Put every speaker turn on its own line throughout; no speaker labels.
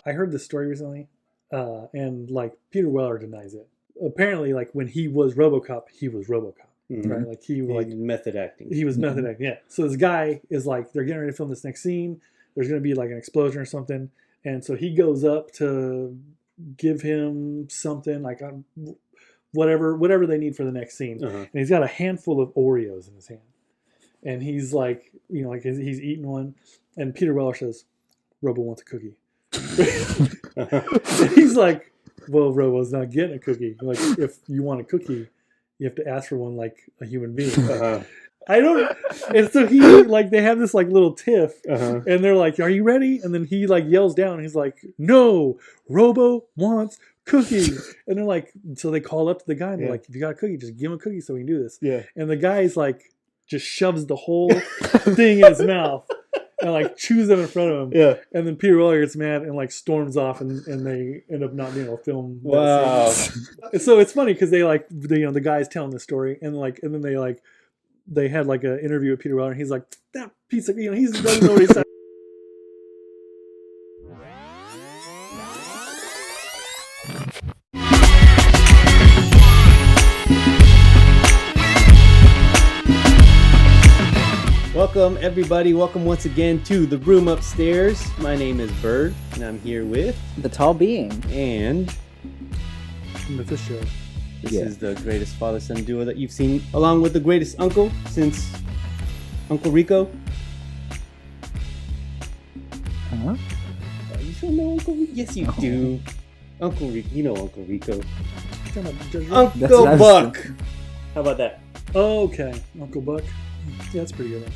I heard this story recently, and like Peter Weller denies it. Apparently, like when he was RoboCop, he was RoboCop, right? Like he was
method acting.
He was method acting, yeah. So this guy is like, they're getting ready to film this next scene. There's going to be like an explosion or something, and so he goes up to give him something like whatever they need for the next scene, and he's got a handful of Oreos in his hand, and he's like, like he's eating one, and Peter Weller says, "Robo wants a cookie." He's like, "Well, Robo's not getting a cookie. Like, if you want a cookie, you have to ask for one like a human being." I don't. And so he like they have this like little tiff, and they're like, "Are you ready?" And then he like yells down. And he's like, "No, Robo wants cookie." And they're like, so they call up to the guy and they're like, "If you got a cookie, just give him a cookie so we can do this." Yeah. And the guy's like, just shoves the whole thing in his mouth. And like chews them in front of him. Yeah. And then Peter Weller gets mad and like storms off, and they end up not being able to film. Wow. So it's funny because the guy's telling the story, and then they had like an interview with Peter Weller, and he's like, that piece of he doesn't know what he's saying.
Welcome, everybody. Welcome once again to the room upstairs. My name is Bird, and I'm here with
the TallBeing
and Mephisjoe.
This is the greatest father-son duo that you've seen, along with the greatest uncle since Uncle Rico.
Huh?
You don't know Uncle Rico? Yes, you do. Uncle Rico. You know Uncle Rico. Uncle Buck. How about that?
Okay, Uncle Buck. Yeah, that's pretty good.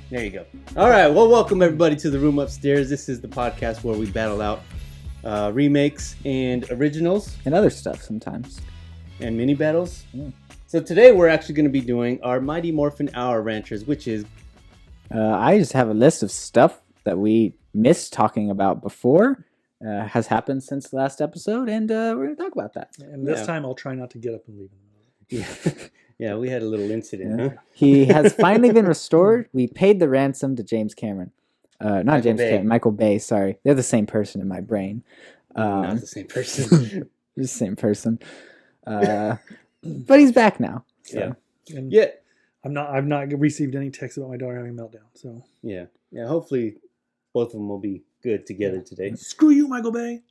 There you go. All right. Well, welcome everybody to the room upstairs. This is the podcast where we battle out remakes and originals.
And other stuff sometimes.
And mini battles. Yeah. So today we're actually going to be doing our Mighty Morphin Hour Ranchers, which is...
I just have a list of stuff that we missed talking about before. Has happened since the last episode, and we're going to talk about that.
And this time I'll try not to get up and leave.
Yeah. Yeah, we had a little incident, huh?
He has finally been restored. We paid the ransom to James Cameron. Michael Bay, sorry. They're the same person in my brain.
Not the same person.
The same person. But he's back now. So.
Yeah. I've not received any texts about my daughter having a meltdown. So
yeah. Hopefully, both of them will be good together today.
Screw you, Michael Bay.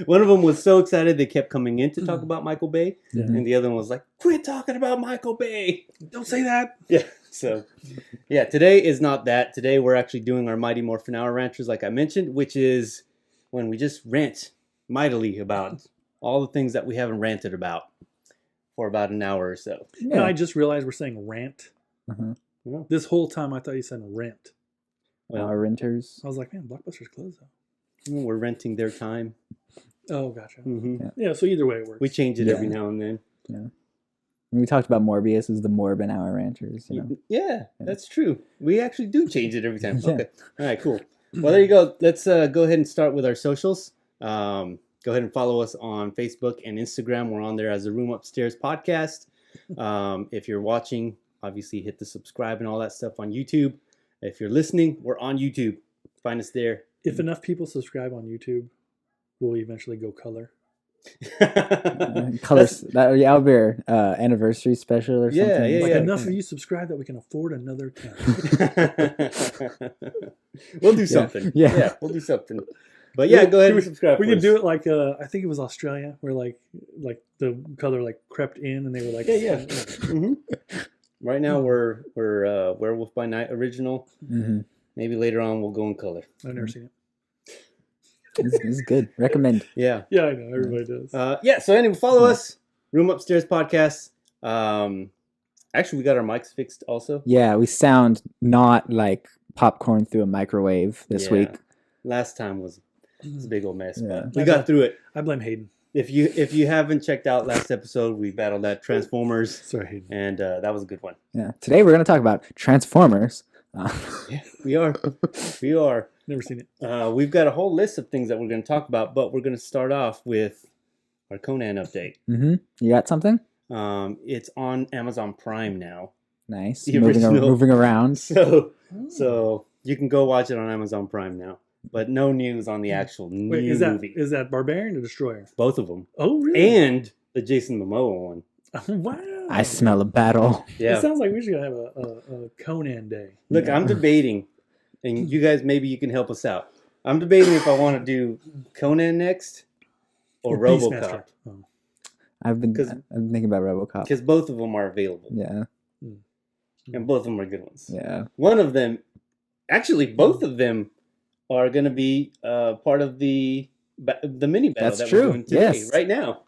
One of them was so excited they kept coming in to talk about Michael Bay, and the other one was like, "Quit talking about Michael Bay.
Don't say that."
Yeah. So, today is not that. Today we're actually doing our Mighty Morphin Hour Ranchers, like I mentioned, which is when we just rant mightily about all the things that we haven't ranted about for about an hour or so.
Yeah. And I just realized we're saying rant.
Yeah.
This whole time I thought you said rent.
Well, our renters.
I was like, man, Blockbuster's closed though.
We're renting their time.
Oh, gotcha. Mm-hmm. Yeah, so either way it works.
We change it every now and then.
Yeah. We talked about Morbius as the Morbin Hour Ranchers.
Yeah, that's true. We actually do change it every time. Okay. All right, cool. Well, there you go. Let's go ahead and start with our socials. Go ahead and follow us on Facebook and Instagram. We're on there as the Room Upstairs Podcast. If you're watching, obviously hit the subscribe and all that stuff on YouTube. If you're listening, we're on YouTube. Find us there.
If enough people subscribe on YouTube, we'll eventually go color.
Colors. That'll be our anniversary special or something.
Yeah. Enough of you subscribe that we can afford another 10.
We'll do something. Yeah, we'll do something. But go ahead and subscribe.
We could do it like I think it was Australia, where like the color like crept in and they were like
Mm-hmm. Right now we're Werewolf by Night original. Mm-hmm. Maybe later on we'll go in color.
I've never seen it.
It's good. Recommend.
Yeah, I know everybody does.
So anyway, follow us. Room Upstairs Podcast. Actually, we got our mics fixed also.
Yeah, we sound not like popcorn through a microwave this week. Last
time was a big old mess, but we got through it.
I blame Hayden.
If you haven't checked out last episode, we battled that Transformers.
Sorry.
And that was a good one.
Yeah. Today we're going to talk about Transformers.
Yeah, we are.
Never seen it.
We've got a whole list of things that we're going to talk about, but we're going to start off with our Conan update.
Mm-hmm. You got something?
It's on Amazon Prime now.
Nice. Moving around.
So You can go watch it on Amazon Prime now. But no news on the actual new movie.
Is that Barbarian or Destroyer?
Both of them.
Oh, really?
And the Jason Momoa one.
Oh, wow.
I smell a battle.
Yeah.
It sounds like we should have a Conan day.
Look, I'm debating, and you guys, maybe you can help us out. I'm debating if I want to do Conan next or RoboCop.
Oh.
I'm thinking about RoboCop.
Because both of them are available.
Yeah.
And both of them are good ones.
Yeah.
One of them, actually, both of them are going to be part of the mini battle
That's
we're doing today,
yes.
right now.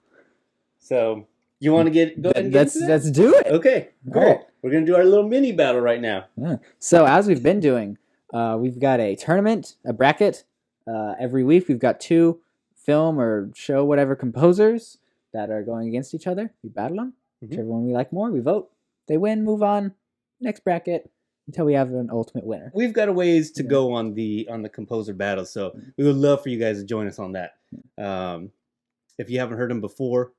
So, you want to go ahead and get into that?
Let's do it.
Okay, cool.
All right.
We're going to do our little mini battle right now.
Yeah. So, as we've been doing, we've got a tournament, a bracket. Every week, we've got 2 film or show, whatever, composers that are going against each other. We battle them. Whichever one we like more, we vote. They win, move on. Next bracket. Until we have an ultimate winner.
We've got a ways to go on the composer battle, so we would love for you guys to join us on that. If you haven't heard them before,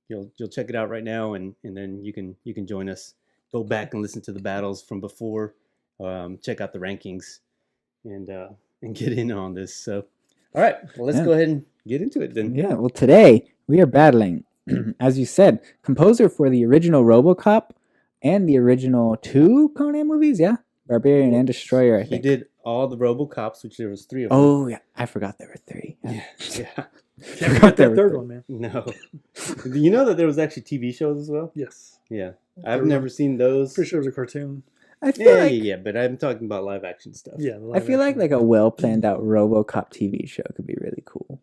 you'll check it out right now, and then you can join us. Go back and listen to the battles from before. Check out the rankings, and get in on this. So, all right, well, let's go ahead and get into it then.
Yeah. Well, today we are battling, as you said, composer for the original RoboCop. And the original 2 Conan movies, yeah? Barbarian and Destroyer, I think.
He did all the RoboCops, which there was 3 of them.
Oh, yeah. I forgot there were 3.
Yeah.
Can't forget that third one, man.
No. You know that there was actually TV shows as well?
Yes.
Yeah. I've never seen those.
Pretty sure it was a cartoon.
I feel
Yeah, but I'm talking about live action stuff.
Yeah.
I feel like a well planned out RoboCop TV show could be really cool.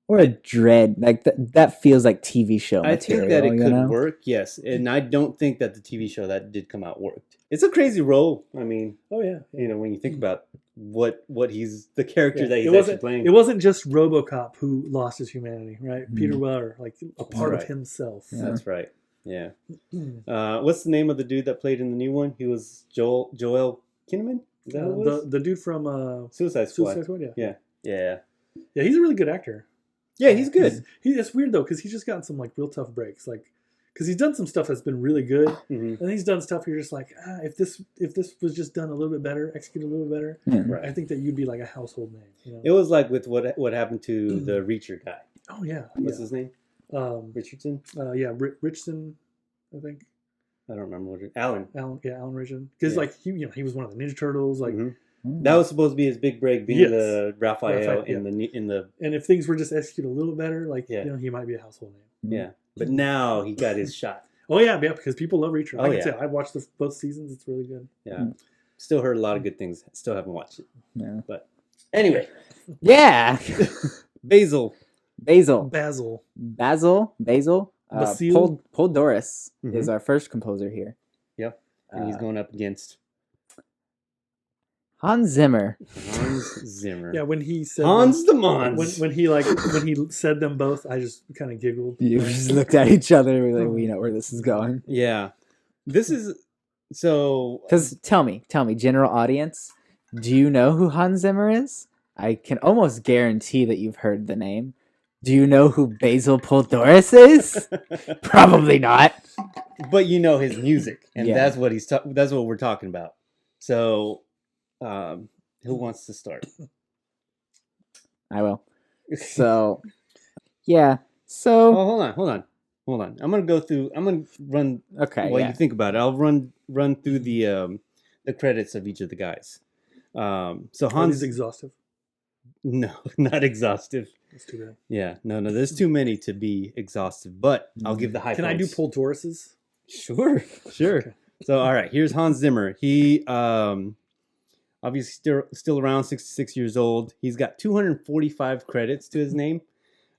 Or a Dread, like that feels like TV show material.
I think that it could work, yes. And I don't think that the TV show that did come out worked. It's a crazy role. I mean,
oh yeah,
when you think about what he's the character that he's actually playing.
It wasn't just RoboCop who lost his humanity, right? Peter Weller, like a part of himself.
Yeah. That's right. Yeah. What's the name of the dude that played in the new one? He was Joel Kinnaman. Is that who it was?
The dude from
Suicide Squad.
Yeah.
Yeah.
Yeah, he's a really good actor.
Yeah, he's good.
It's weird though because he's just gotten some like real tough breaks, like because he's done some stuff that's been really good, and he's done stuff you're just like, if this was just done a little bit better, executed a little bit better, right. I think that you'd be like a household name. You know?
It was like with what happened to the Reacher guy.
Oh yeah,
what's his name? Richardson.
Richardson, I think.
I don't remember what Alan
Richardson, because like he was one of the Ninja Turtles, like.
That was supposed to be his big break, being the Raphael in the. And
if things were just executed a little better, like he might be a household name.
Yeah, but now he got his shot.
Oh yeah, because people love Reacher. Like I said, I watched both seasons. It's really good.
Yeah, still heard a lot of good things. Still haven't watched it.
Yeah,
but anyway,
Basil.
Poledouris
is our first composer here.
Yep, and he's going up against
Hans Zimmer.
Yeah, when he said
Hans the Mons.
When he said them both, I just kind of giggled.
You just looked at each other. We're like, we know where this is going.
Yeah, this is so.
Because tell me, general audience, do you know who Hans Zimmer is? I can almost guarantee that you've heard the name. Do you know who Basil Poledouris is? Probably not.
But you know his music, and that's what that's what we're talking about. So. Who wants to start?
I will. So, yeah. So,
hold on. I'm gonna run.
Okay.
While you think about it, I'll run through the credits of each of the guys. So Hans
is exhaustive.
No, not exhaustive.
That's too bad.
Yeah, no. There's too many to be exhaustive. But I'll give the high.
Can
points.
I do Poledouris's?
Sure. Okay. So all right, here's Hans Zimmer. He obviously still around 66 years old. He's got 245 credits to his name.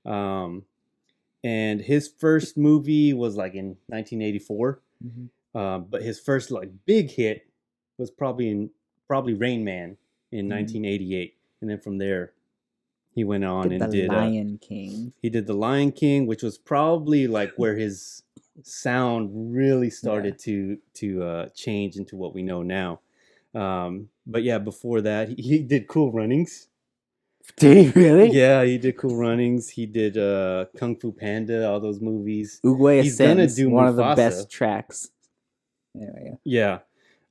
And his first movie was like in 1984. But his first like big hit was probably Rain Man in 1988. And then from there, he went on and did
Lion King.
He did The Lion King, which was probably like where his sound really started to change into what we know now. But yeah, before that, he did Cool Runnings.
Did he really?
Yeah, he did Cool Runnings. He did Kung Fu Panda, all those movies.
Oogway
He's gonna do
one
Mufasa.
of the best tracks. Anyway,
yeah.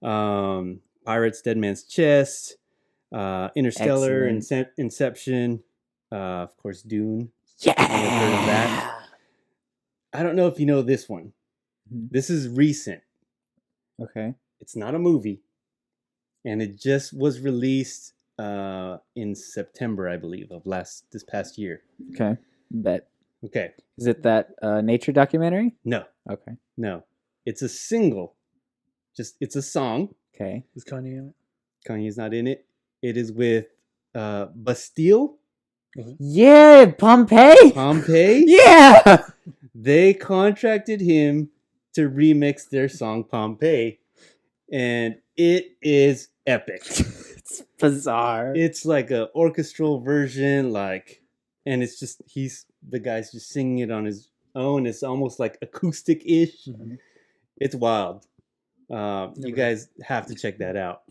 Pirates Pirates, Dead Man's Chest, Interstellar,
Excellent.
Inception, of course, Dune.
Yeah.
Heard of that. I don't know if you know this one. This is recent.
Okay.
It's not a movie, and it just was released in September, I believe, of this past year.
Okay. Bet.
Okay.
Is it that nature documentary?
No,
Okay.
no. It's a single. It's a song.
Okay.
Is Kanye in it?
Kanye's not in it. It is with Bastille.
Yeah, Pompeii.
Pompeii.
Yeah.
They contracted him to remix their song Pompeii, and it is epic.
It's bizarre.
It's like a orchestral version, and it's just the guy's just singing it on his own. It's almost like acoustic-ish.
Mm-hmm.
It's wild. You guys have to check that out.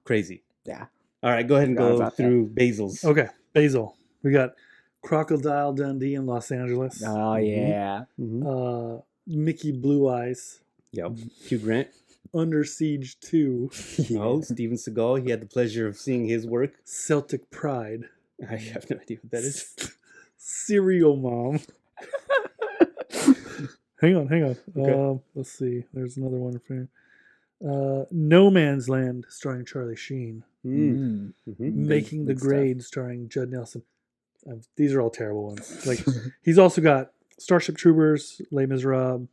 Crazy.
Yeah.
All right, go ahead and go through Basil's.
Okay, Basil. We got Crocodile Dundee in Los Angeles.
Oh yeah.
Mm-hmm.
Mickey Blue Eyes.
Yep. Hugh Grant.
Under Siege 2.
No, Steven Seagal. He had the pleasure of seeing his work.
Celtic Pride.
I have no idea what that is.
Serial Mom. hang on.
Okay.
Let's see. There's another one for you. No Man's Land, starring Charlie Sheen.
Mm.
Mm-hmm.
Making the
Good stuff.
Grade, starring Judd Nelson. These are all terrible ones. Like he's also got Starship Troopers, Les Miserables,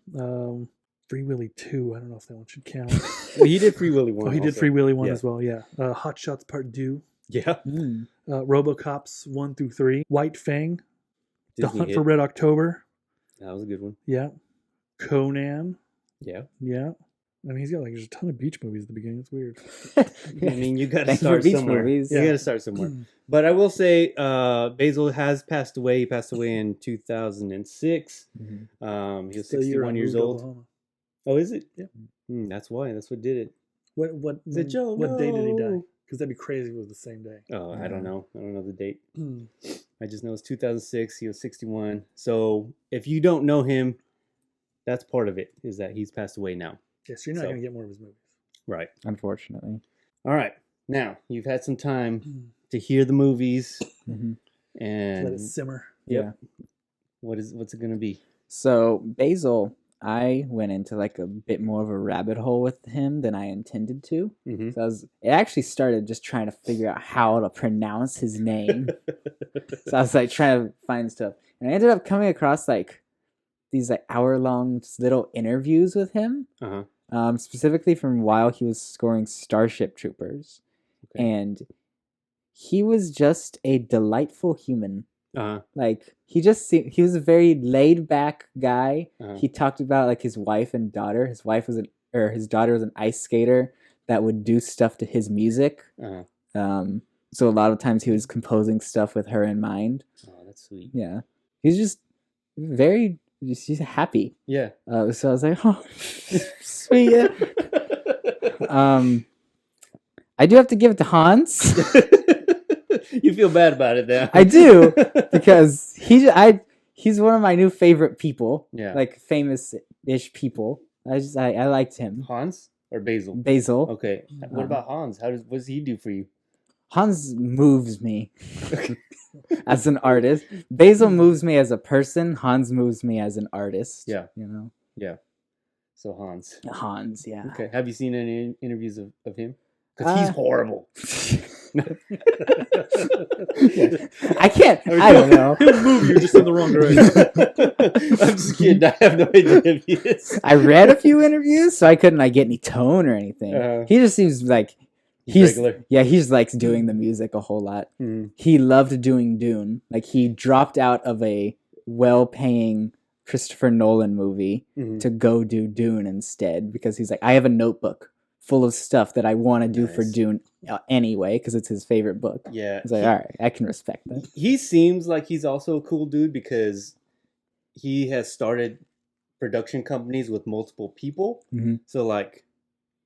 Free Willy 2. I don't know if that one should count.
Well, he did Free Willy 1.
Oh, he did
also.
Free Willy 1
Yeah.
as well. Yeah. Hot Shots Part 2.
Yeah.
Mm.
RoboCops 1 through 3. White Fang. The
Disney
Hunt
hit.
for Red October.
That was a good one.
Yeah. Conan.
Yeah.
Yeah. I mean, he's got like just a ton of beach movies at the beginning. It's weird.
I mean, you got to
Thank you for
start
beach
somewhere.
movies.
You
Yeah.
got to start somewhere. But I will say, Basil has passed away. He passed away in 2006.
Mhm.
He was
The year
61
I
years
moved to
old.
Oklahoma.
Oh, is it?
Yeah.
That's why. That's what did it.
What
Is it Joe?
What day did he die?
No.
Because that'd be crazy if it was the same day.
Oh, I don't know. I don't know the date.
Mm.
I just know it's 2006. He was 61. So if you don't know him, that's part of it, is that he's passed away now.
Yeah, so you're not
So-
going to get more of his movies.
Right.
Unfortunately.
All right. Now, you've had some time to hear the movies.
Mhm.
And
Let it simmer.
Yep. What's it going to be?
So Basil, I went into like a bit more of a rabbit hole with him than I intended to.
Mm-hmm.
So it actually started just trying to figure out how to pronounce his name. So I was like trying to find stuff, and I ended up coming across like these like hour-long little interviews with him,
Uh-huh.
Specifically from while he was scoring Starship Troopers,
Okay.
and he was just a delightful human.
Uh-huh.
Like he was a very laid back guy.
Uh-huh.
He talked about like his wife and daughter. His daughter was an ice skater that would do stuff to his music.
Uh-huh.
So a lot of times he was composing stuff with her in mind.
Oh, that's sweet.
Yeah, he's just he's happy.
Yeah.
So I was like, oh, sweet. Yeah. I do have to give it to Hans.
You feel bad about it now.
I do, because he's one of my new favorite people.
Yeah.
Like famous-ish people. I liked him.
Hans or Basil?
Basil.
Okay. What about Hans? What does he do for you?
Hans moves me as an artist. Basil moves me as a person. Hans moves me as an artist.
Yeah.
You know?
Yeah. So Hans.
Hans, yeah.
Okay. Have you seen any interviews of him? Because he's horrible.
I can't. I don't know.
He'll move you just in the wrong direction.
I'm just kidding. I have no idea if he is.
I read a few interviews, so I couldn't like get any tone or anything.
Uh-huh.
He just seems like
He's regular.
Yeah, he just likes doing the music a whole lot.
Mm.
He loved doing Dune. Like he dropped out of a well-paying Christopher Nolan movie to go do Dune instead, because he's like, I have a notebook full of stuff that I want to do for Dune anyway, because it's his favorite book.
Yeah.
He's like, all right, I can respect that.
He seems like he's also a cool dude because he has started production companies with multiple people.
Mm-hmm.
So like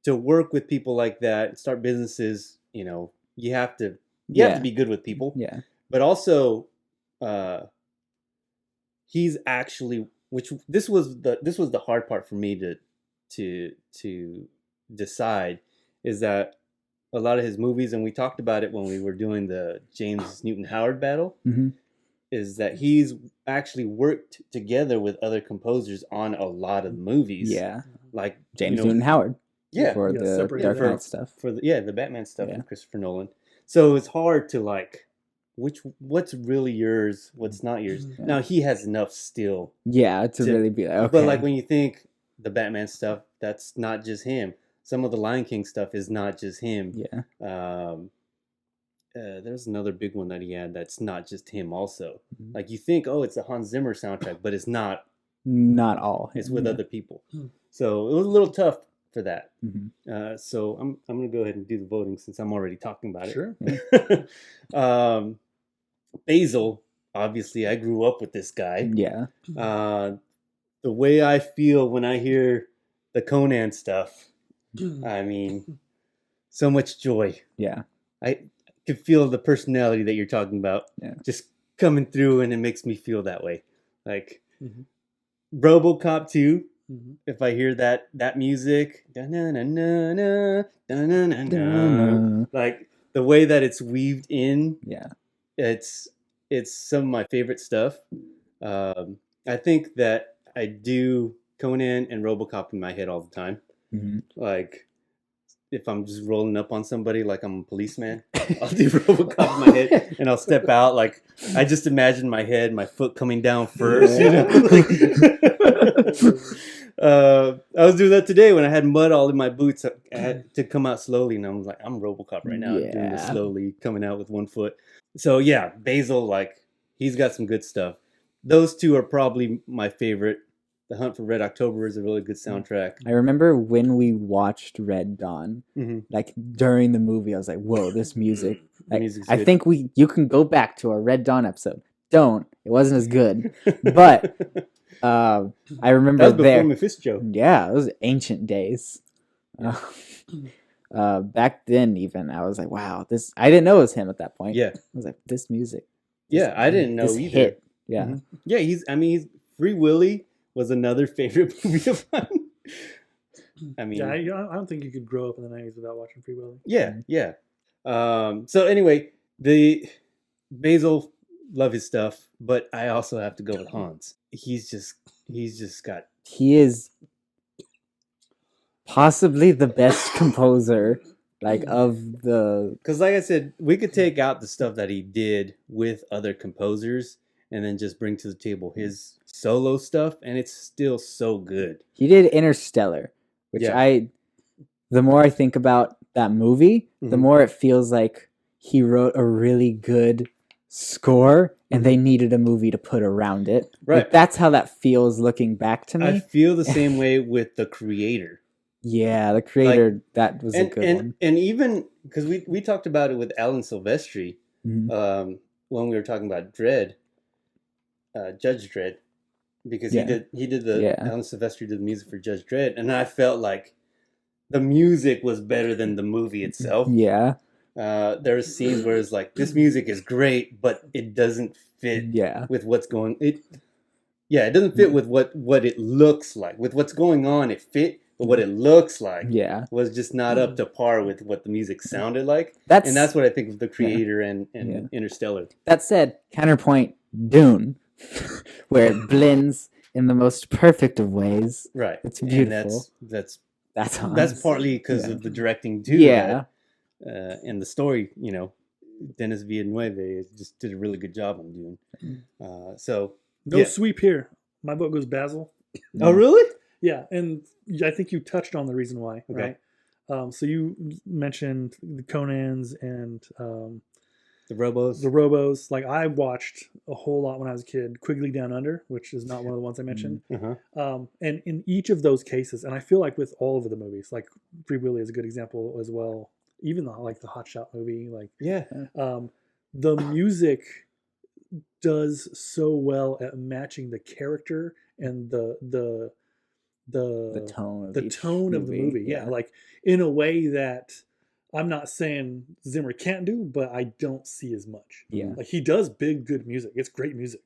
to work with people like that, start businesses, you have to be good with people.
Yeah.
But also he's actually, this was the hard part for me to decide, is that a lot of his movies, and we talked about it when we were doing the James Newton Howard battle, is that he's actually worked together with other composers on a lot of movies.
Yeah.
Like
James Newton Howard.
Yeah.
For the Dark Knight stuff.
For the Batman stuff with Christopher Nolan. So it's hard to like what's really yours, what's not yours. Yeah. Now he has enough still.
Yeah, to really be like, okay.
But like when you think the Batman stuff, that's not just him. Some of the Lion King stuff is not just him.
Yeah.
There's another big one that he had that's not just him also. Like you think, oh, it's a Hans Zimmer soundtrack, but it's not.
Not all.
It's with other people. So it was a little tough for that. So I'm going to go ahead and do the voting since I'm already talking about it.
Sure.
Basil, obviously, I grew up with this guy.
Yeah.
The way I feel when I hear the Conan stuff, I mean, so much joy.
Yeah.
I can feel the personality that you're talking about just coming through, and it makes me feel that way. Like RoboCop 2, if I hear that music, like the way that it's weaved in, it's some of my favorite stuff. I think that I do Conan and RoboCop in my head all the time. Like if I'm just rolling up on somebody like I'm a policeman, I'll do RoboCop in my head and I'll step out. Like I just imagine my head, my foot coming down first. You know? I was doing that today when I had mud all in my boots. I had to come out slowly, and I was like, I'm RoboCop right now, doing this slowly, coming out with one foot. So yeah, Basil, like he's got some good stuff. Those two are probably my favorite. The Hunt for Red October is a really good soundtrack.
I remember when we watched Red Dawn, like during the movie, I was like, whoa, this music. I think you can go back to our Red Dawn episode. Don't. It wasn't as good. But I remember
that was before Mephisjoe.
Yeah, it was ancient days. Back then, even, I was like, wow, this. I didn't know it was him at that point.
Yeah.
I was like, this music.
I didn't know either.
Hit. Yeah.
Yeah, he's Free Willy was another favorite movie of mine. I mean,
I don't think you could grow up in the 90s without watching Free Willy.
Yeah. So anyway, the Basil, love his stuff, but I also have to go with Hans. He
is possibly the best composer, like of the.
Because like I said, we could take out the stuff that he did with other composers and then just bring to the table his solo stuff, and it's still so good.
He did Interstellar, which the more I think about that movie, the more it feels like he wrote a really good score and they needed a movie to put around it.
Right.
Like, that's how that feels looking back to me.
I feel the same way with The Creator.
Yeah, The Creator, that was a good one.
And even, because we talked about it with Alan Silvestri when we were talking about Dredd, Judge Dredd, because he did Alan Silvestri did the music for Judge Dredd, and I felt like the music was better than the movie itself.
Yeah.
There are scenes where it's like, this music is great, but it doesn't fit with what's going. It doesn't fit with what it looks like. With what's going on, it fit, but what it looks like was just not up to par with what the music sounded like. And that's what I think of The Creator and Interstellar.
That said, counterpoint, Dune, where it blends in the most perfect of ways.
Right.
It's beautiful.
And
that's
partly because of the directing too.
Yeah.
And the story, Denis Villeneuve just did a really good job on Dune.
No sweep here. My vote goes Basil.
Oh, really?
Yeah, and I think you touched on the reason why,
okay.
Right? So you mentioned the Conans and
the Robos.
The Robos. Like, I watched a whole lot when I was a kid. Quigley Down Under, which is not one of the ones I mentioned. And in each of those cases, and I feel like with all of the movies, like Free Willy is a good example as well. Even the Hot Shot movie, the music does so well at matching the character and the tone of the movie. Yeah, like in a way that I'm not saying Zimmer can't do, but I don't see as much.
Yeah,
like he does good music. It's great music.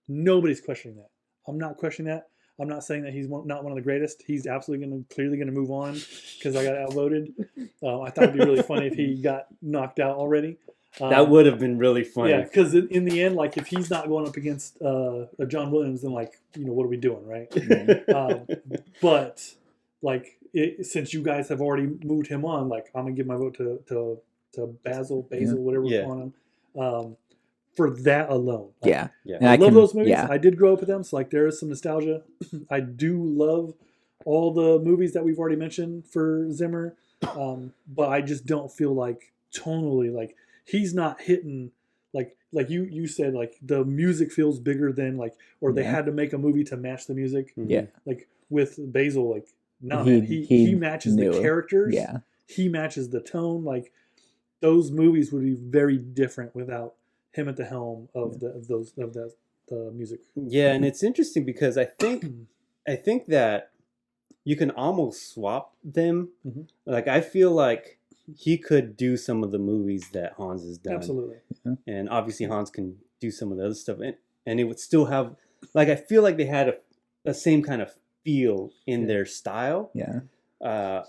Nobody's questioning that. I'm not questioning that. I'm not saying that he's not one of the greatest. He's absolutely clearly going to move on because I got outvoted. I thought it'd be really funny if he got knocked out already.
That would have been really funny.
Yeah, because in the end, like if he's not going up against John Williams, then like what are we doing, right? But like since you guys have already moved him on, like I'm gonna give my vote to Basil, whatever we're calling him, for that alone. Like,
And
I love those movies. I did grow up with them, so like there is some nostalgia. I do love all the movies that we've already mentioned for Zimmer, but I just don't feel like tonally like. He's not hitting like you said, like the music feels bigger than like, or they had to make a movie to match the music.
Yeah.
Like with Basil, like no, he matches the characters.
Yeah.
He matches the tone. Like those movies would be very different without him at the helm of the music.
Yeah, and it's interesting because I think that you can almost swap them. Mm-hmm. Like I feel like he could do some of the movies that Hans has done.
Absolutely.
And obviously Hans can do some of the other stuff. And it would still have, like, I feel like they had a same kind of feel in their style.
Yeah.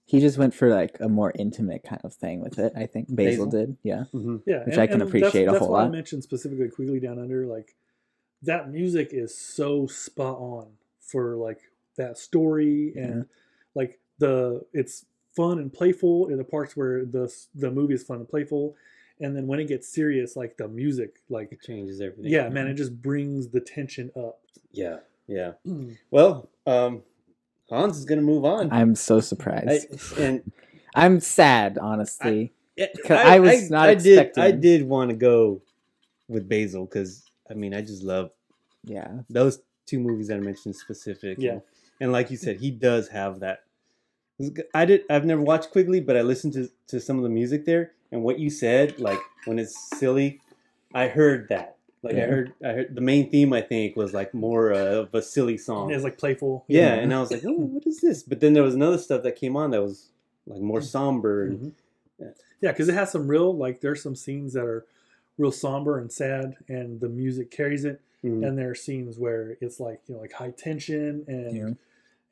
He just went for like a more intimate kind of thing with it. I think Basil did. Yeah.
Mm-hmm. Yeah.
Which I can appreciate a whole lot.
That's why I mentioned specifically Quigley Down Under. Like that music is so spot on for like that story and like it's fun and playful in the parts where the movie is fun and playful, and then when it gets serious, like the music, like
it changes everything.
Yeah, man, it just brings the tension up.
Yeah. Well, Hans is gonna move on.
I'm so surprised, and I'm sad, honestly, because I was not expecting.
I did want to go with Basil because I mean I just love those two movies that I mentioned specific.
Yeah,
and like you said, he does have that. I've never watched Quigley, but I listened to some of the music there, and what you said, like when it's silly, I heard that. Like I heard the main theme. I think was like more of a silly song.
It's like playful.
Yeah, and I was like, oh, what is this? But then there was another stuff that came on that was like more somber. And,
yeah, because it has some real there's some scenes that are real somber and sad, and the music carries it. And there are scenes where it's like like high tension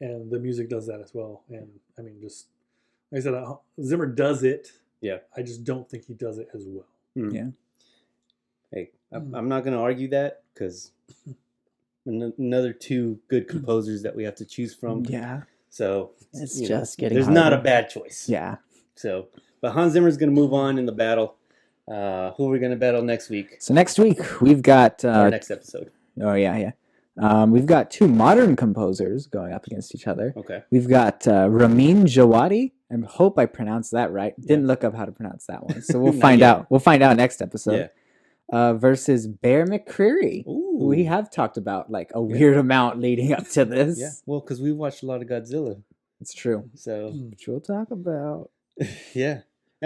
and the music does that as well. And I mean, just like I said, Zimmer does it.
Yeah.
I just don't think he does it as well.
Yeah.
Hey, I'm not going to argue that because another two good composers that we have to choose from.
Yeah.
So
it's just getting
there's
harder.
Not a bad choice.
Yeah.
So, but Hans Zimmer's going to move on in the battle. Who are we going to battle next week?
So next week we've got
our next episode.
Oh yeah. We've got two modern composers going up against each other.
Okay.
We've got Ramin Djawadi. I hope I pronounced that right. Didn't look up how to pronounce that one, so we'll find out. We'll find out next episode. Yeah. Versus Bear McCreary.
Ooh.
We have talked about like a weird amount leading up to this.
Yeah. Well, because we watched a lot of Godzilla.
It's true.
So
which we'll talk about.
Yeah.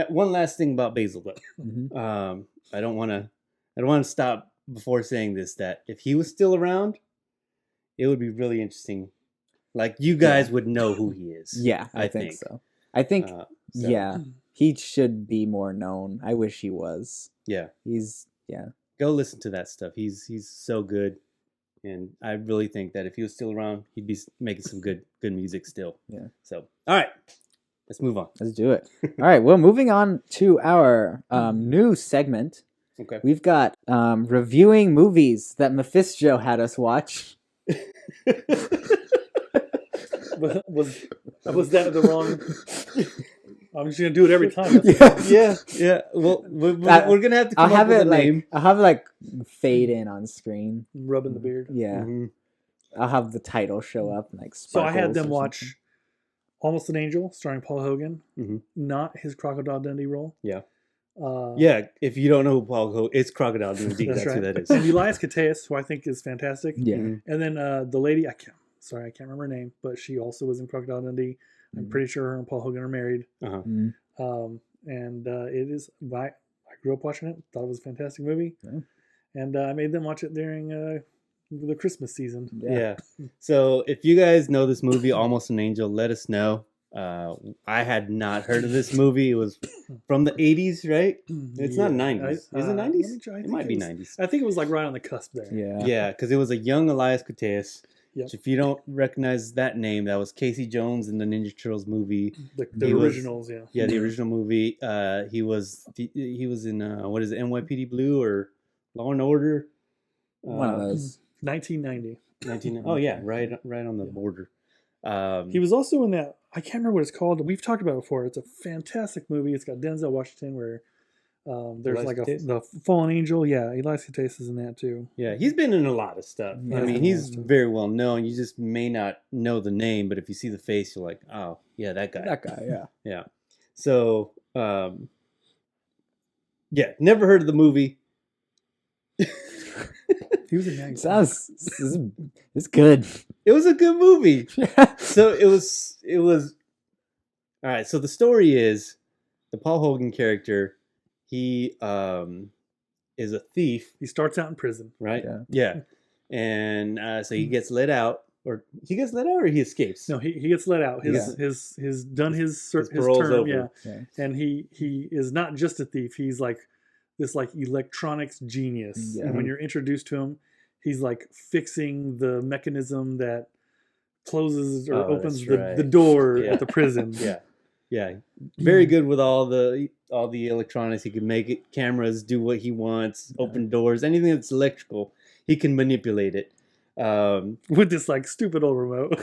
One last thing about Basil, though. I don't want to stop before saying this. That if he was still around, it would be really interesting. Like you guys would know who he is.
Yeah, I think so. I think he should be more known. I wish he was.
Yeah. Go listen to that stuff. He's so good, and I really think that if he was still around, he'd be making some good music still.
Yeah.
So all right, let's move on.
Let's do it. All right. Well, moving on to our new segment.
Okay.
We've got reviewing movies that Mephisjoe had us watch.
was that the wrong? I'm just gonna do it every time.
Yeah. Well, we're gonna have to. Come up with a name.
I'll have it like fade in on screen,
rubbing the beard.
Yeah. Mm-hmm. I'll have the title show up like.
So I had them watch Almost an Angel, starring Paul Hogan, not his Crocodile Dundee role.
Yeah. If you don't know who Paul Hogan, it's Crocodile Dundee. That's right. Who that is.
And Elias Koteas, who I think is fantastic.
Yeah.
And then the lady, I can't remember her name, but she also was in Crocodile Dundee. I'm pretty sure her and Paul Hogan are married.
Uh-huh.
And it is. I grew up watching it. Thought it was a fantastic movie. Yeah. And I made them watch it during the Christmas season.
Yeah. So if you guys know this movie, Almost an Angel, let us know. I had not heard of this movie. It was from the 80s, right? It's not 90s. Is it 90s? It might be 90s.
I think it was like right on the cusp there.
Yeah, because it was a young Elias Koteas.
Yep.
Which if you don't recognize that name, that was Casey Jones in the Ninja Turtles movie.
The originals, yeah.
Yeah, the original movie. He was in what is it, NYPD Blue or Law and Order?
One of those.
1990.
Oh yeah, right on the border.
He was also in that. I can't remember what it's called. We've talked about it before. It's a fantastic movie. It's got Denzel Washington where there's
Elias
like
Koteas?
the fallen angel. Yeah, Elias Koteas is in that too.
Yeah, he's been in a lot of stuff.
Yeah,
I mean, he's very well known. You just may not know the name, but if you see the face, you're like, oh, yeah, that guy.
That guy, yeah.
Yeah. So, yeah, never heard of the movie.
He was in that.
It's good.
It was a good movie. So it was. All right. So the story is the Paul Hogan character. He is a thief,
He starts out in prison.
right?
Yeah.
Yeah. And so he gets let out, or he escapes.
No, he gets let out. His done his
parole's
term.
over.
Yeah, and he is not just a thief. He's like this like electronics genius.
Yeah.
And when you're introduced to him, he's like fixing the mechanism that closes or opens
that's right.
the door
Yeah.
at the prison.
Yeah. Yeah. Very good with all the electronics. He can make it cameras do what he wants, open doors, anything that's electrical, he can manipulate it.
With this like stupid old remote.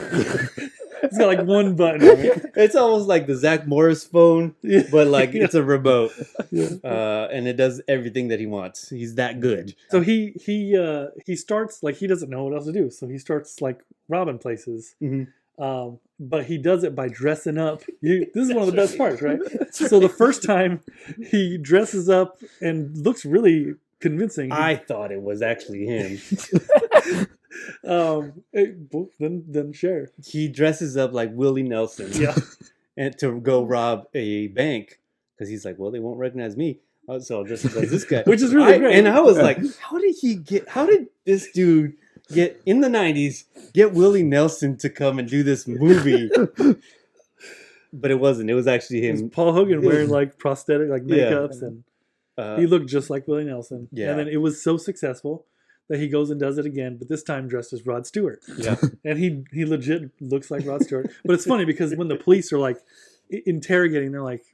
It's got like one button on it.
It's almost like the Zach Morris phone,
Yeah.
but like it's a remote.
Yeah.
And it does everything that he wants. He's that good.
So he starts like he doesn't know what else to do. So he starts like robbing places.
Mm-hmm.
But he does it by dressing up. This is one of the best parts, right? So the first time he dresses up and looks really convincing.
I thought it was actually him.
Then share.
He dresses up like Willie Nelson.
Yeah.
And to go rob a bank because he's like, well, they won't recognize me. So I'll dress up as this guy.
Which is really great.
And I was like, how did this dude get in the 90s, get Willie Nelson to come and do this movie? But it wasn't. It was actually
It was
him.
Paul Hogan wearing like prosthetic like makeups and he looked just like Willie Nelson.
Yeah.
And then it was so successful that he goes and does it again, but this time dressed as Rod Stewart.
Yeah.
And he legit looks like Rod Stewart. But it's funny because when the police are like interrogating, they're like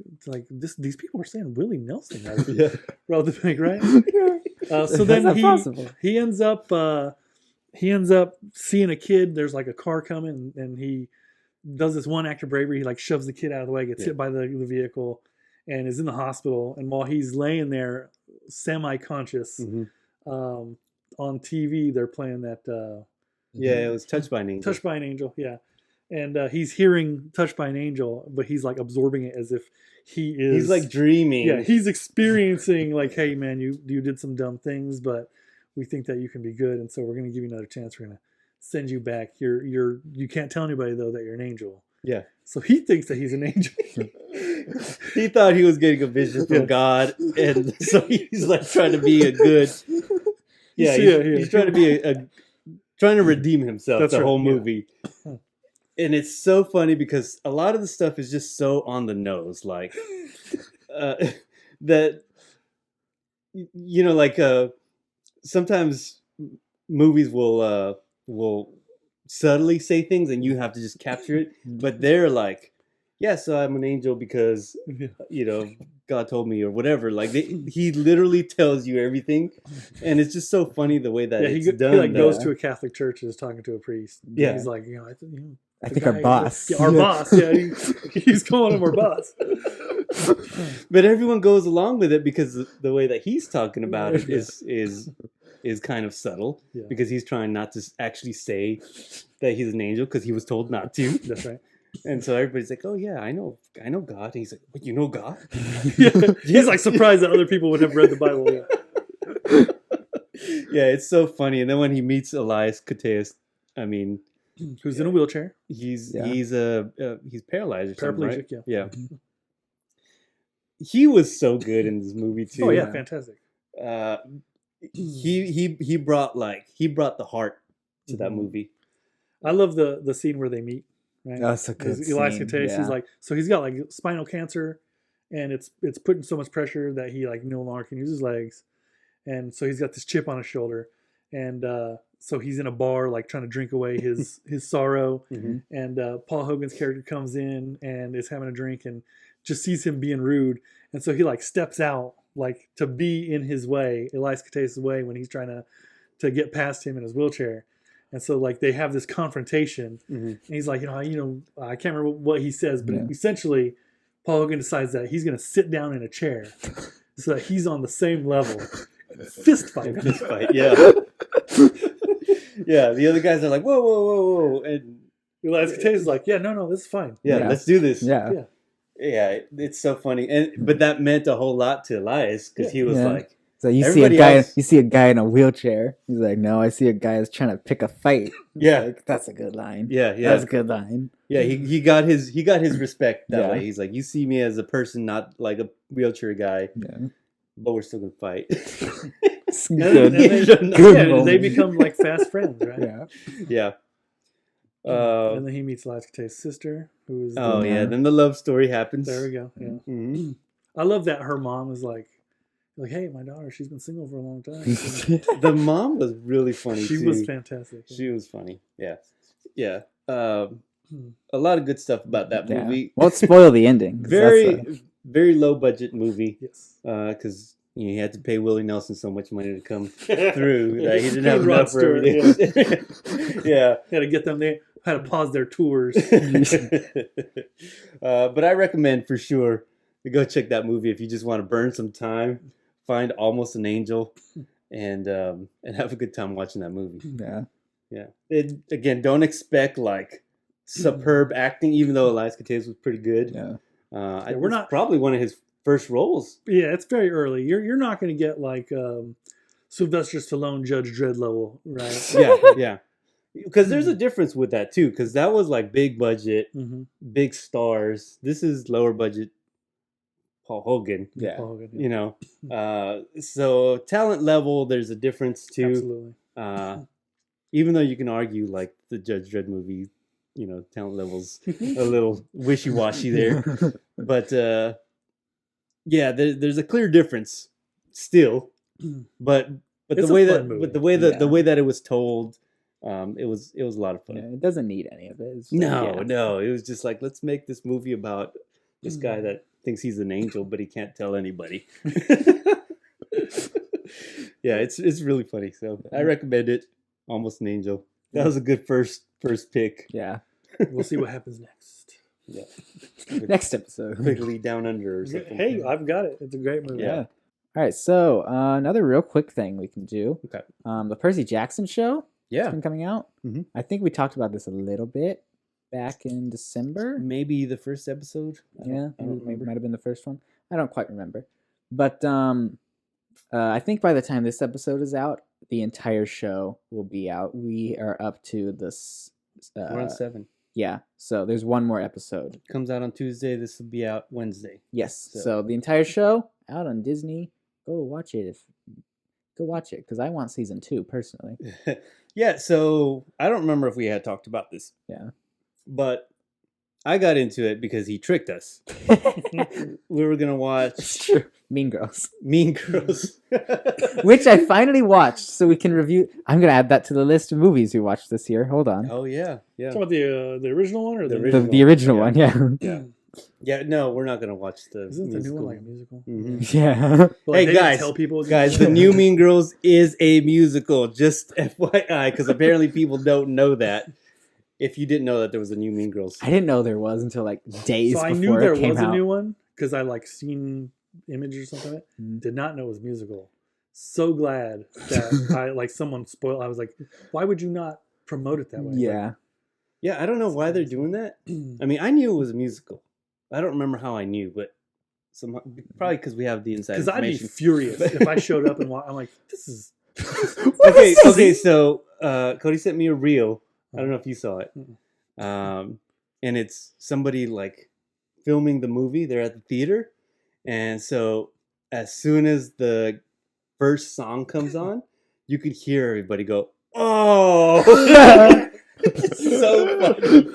these people are saying Willie Nelson robbed the bank, right? So then he ends up seeing a kid. There's like a car coming, and he does this one act of bravery. He like shoves the kid out of the way, gets hit by the vehicle, and is in the hospital. And while he's laying there, semi-conscious, on TV, they're playing that.
It was Touched by an Angel.
Touched by an Angel, yeah. And he's hearing Touched by an Angel, but he's like absorbing it as if he is.
He's like dreaming.
Yeah, he's experiencing like, hey man, you did some dumb things, but we think that you can be good, and so we're going to give you another chance. We're going to send you back. You can't tell anybody though that you're an angel.
Yeah.
So he thinks that he's an angel.
He thought he was getting a vision from God, and so he's like trying to be a good. Yeah, he's trying to be trying to redeem himself. That's the whole movie. Yeah. And it's so funny because a lot of the stuff is just so on the nose, like that. You know, like sometimes movies will subtly say things and you have to just capture it. But they're like, yeah, so I'm an angel because, God told me or whatever. Like he literally tells you everything. And it's just so funny the way that it's done.
He like goes to a Catholic church and is talking to a priest.
Yeah.
He's like,
I think our boss.
Yeah, our boss. Yeah, he's calling him our boss.
But everyone goes along with it because the way that he's talking about it is kind of subtle because he's trying not to actually say that he's an angel because he was told not to.
That's right.
And so everybody's like, oh yeah, I know God. And he's like, what, you know God?
He's like surprised that other people would have read the Bible.
Yeah, it's so funny. And then when he meets Elias Koteas, I mean,
who's in a wheelchair?
He's paralyzed or something,
paraplegic.
Right? Yeah. He was so good in this movie too.
Oh yeah, fantastic.
He brought the heart to that movie.
I love the scene where they meet. Right?
That's a good scene.
Elias Koteas, he's like, so he's got like spinal cancer, and it's putting so much pressure that he like no longer can use his legs, and so he's got this chip on his shoulder, and so he's in a bar, like trying to drink away his sorrow.
Mhm.
And Paul Hogan's character comes in and is having a drink and just sees him being rude. And so he like steps out, like to be in his way, Elias Koteas' way, when he's trying to get past him in his wheelchair. And so like they have this confrontation, and he's like, I can't remember what he says, but essentially, Paul Hogan decides that he's going to sit down in a chair so that he's on the same level. Fist fight.
Fist fight, yeah. Yeah, the other guys are like, whoa, whoa, whoa, whoa. And
Elias Koteas is like, no, this is fine.
Yeah, let's do this.
Yeah.
Yeah, it's so funny. But that meant a whole lot to Elias because he was like,
so you see a guy in a wheelchair. He's like, no, I see a guy that's trying to pick a fight.
Yeah,
like, that's a good line.
Yeah,
that's a good line.
Yeah, he got his respect that way. He's like, you see me as a person, not like a wheelchair guy. Yeah, but we're still gonna fight.
They become like fast friends, right?
Yeah.
And then he meets Elias Koteas' sister, who is.
Then the love story happens.
There we go. Yeah. Mm-hmm. I love that her mom is like, hey, my daughter, she's been single for a long time.
The mom was really funny.
She was fantastic.
Yeah. She was funny. Yeah. Yeah. A lot of good stuff about that movie.
Won't spoil the ending.
Very low budget movie.
Yes.
Because he had to pay Willie Nelson so much money to come through that he didn't have enough for everything. Yeah.
Had to get them there. Had to pause their tours.
But I recommend for sure to go check that movie if you just want to burn some time. Find Almost an Angel, and have a good time watching that movie. Yeah. Again, don't expect like superb acting, even though Elias Koteas was pretty good. We're not probably one of his first roles.
Yeah, it's very early. You're not going to get like Sylvester Stallone, Judge Dredd level, right?
Yeah. Because there's a difference with that too. Because that was like big budget, big stars. This is lower budget. Paul Hogan.
Yeah.
Paul Hogan,
So talent level, there's a difference too.
Absolutely.
Even though you can argue like the Judge Dredd movie, talent level's a little wishy-washy there. But there's a clear difference still. But the way that it was told, it was a lot of fun.
Yeah, it doesn't need any of it.
No. It was just like, let's make this movie about this guy that thinks he's an angel, but he can't tell anybody. Yeah, it's really funny. So I recommend it. Almost an Angel. That was a good first pick.
Yeah.
We'll see what happens next.
Yeah. Next episode.
Quickly Down Under or something.
Hey, I've got it. It's a great movie.
Yeah. All right. So another real quick thing we can do.
Okay.
The Percy Jackson show.
Yeah.
Has been coming out. Mm-hmm. I think we talked about this a little bit back in December.
Maybe the first episode.
Maybe it might have been the first one. I don't quite remember. But I think by the time this episode is out, the entire show will be out. We are up to this.
We're on 7.
Yeah. So there's one more episode.
Comes out on Tuesday. This will be out Wednesday.
Yes. So the entire show out on Disney. Go watch it. Go watch it because I want season 2 personally.
Yeah. So I don't remember if we had talked about this.
Yeah.
But I got into it because he tricked us. We were going to watch
Mean Girls.
Mean Girls.
Which I finally watched so we can review. I'm going to add that to the list of movies we watched this year. Hold on.
Oh, yeah. Yeah.
Talking about the original one or
the original one?
Yeah. Yeah, no, we're not going to watch the
Isn't the new one like a musical?
Mm-hmm. Yeah.
Like,
hey, guys, the new Mean Girls is a musical. Just FYI, because apparently people don't know that. If you didn't know that there was a new Mean Girls.
I didn't know there was until like days before it came out.
So I knew there was a new one because I like seen images or something of it. Did not know it was musical. So glad that someone spoiled. I was like, why would you not promote it that way?
Yeah.
Yeah, I don't know why they're doing that. I mean, I knew it was a musical. I don't remember how I knew, but somehow, probably because we have the inside information.
Because I'd be furious if I showed up and I'm like, this is...
Okay, so Cody sent me a reel. I don't know if you saw it. And it's somebody like filming the movie. They're at the theater. And so as soon as the first song comes on, you could hear everybody go, oh! It's so funny.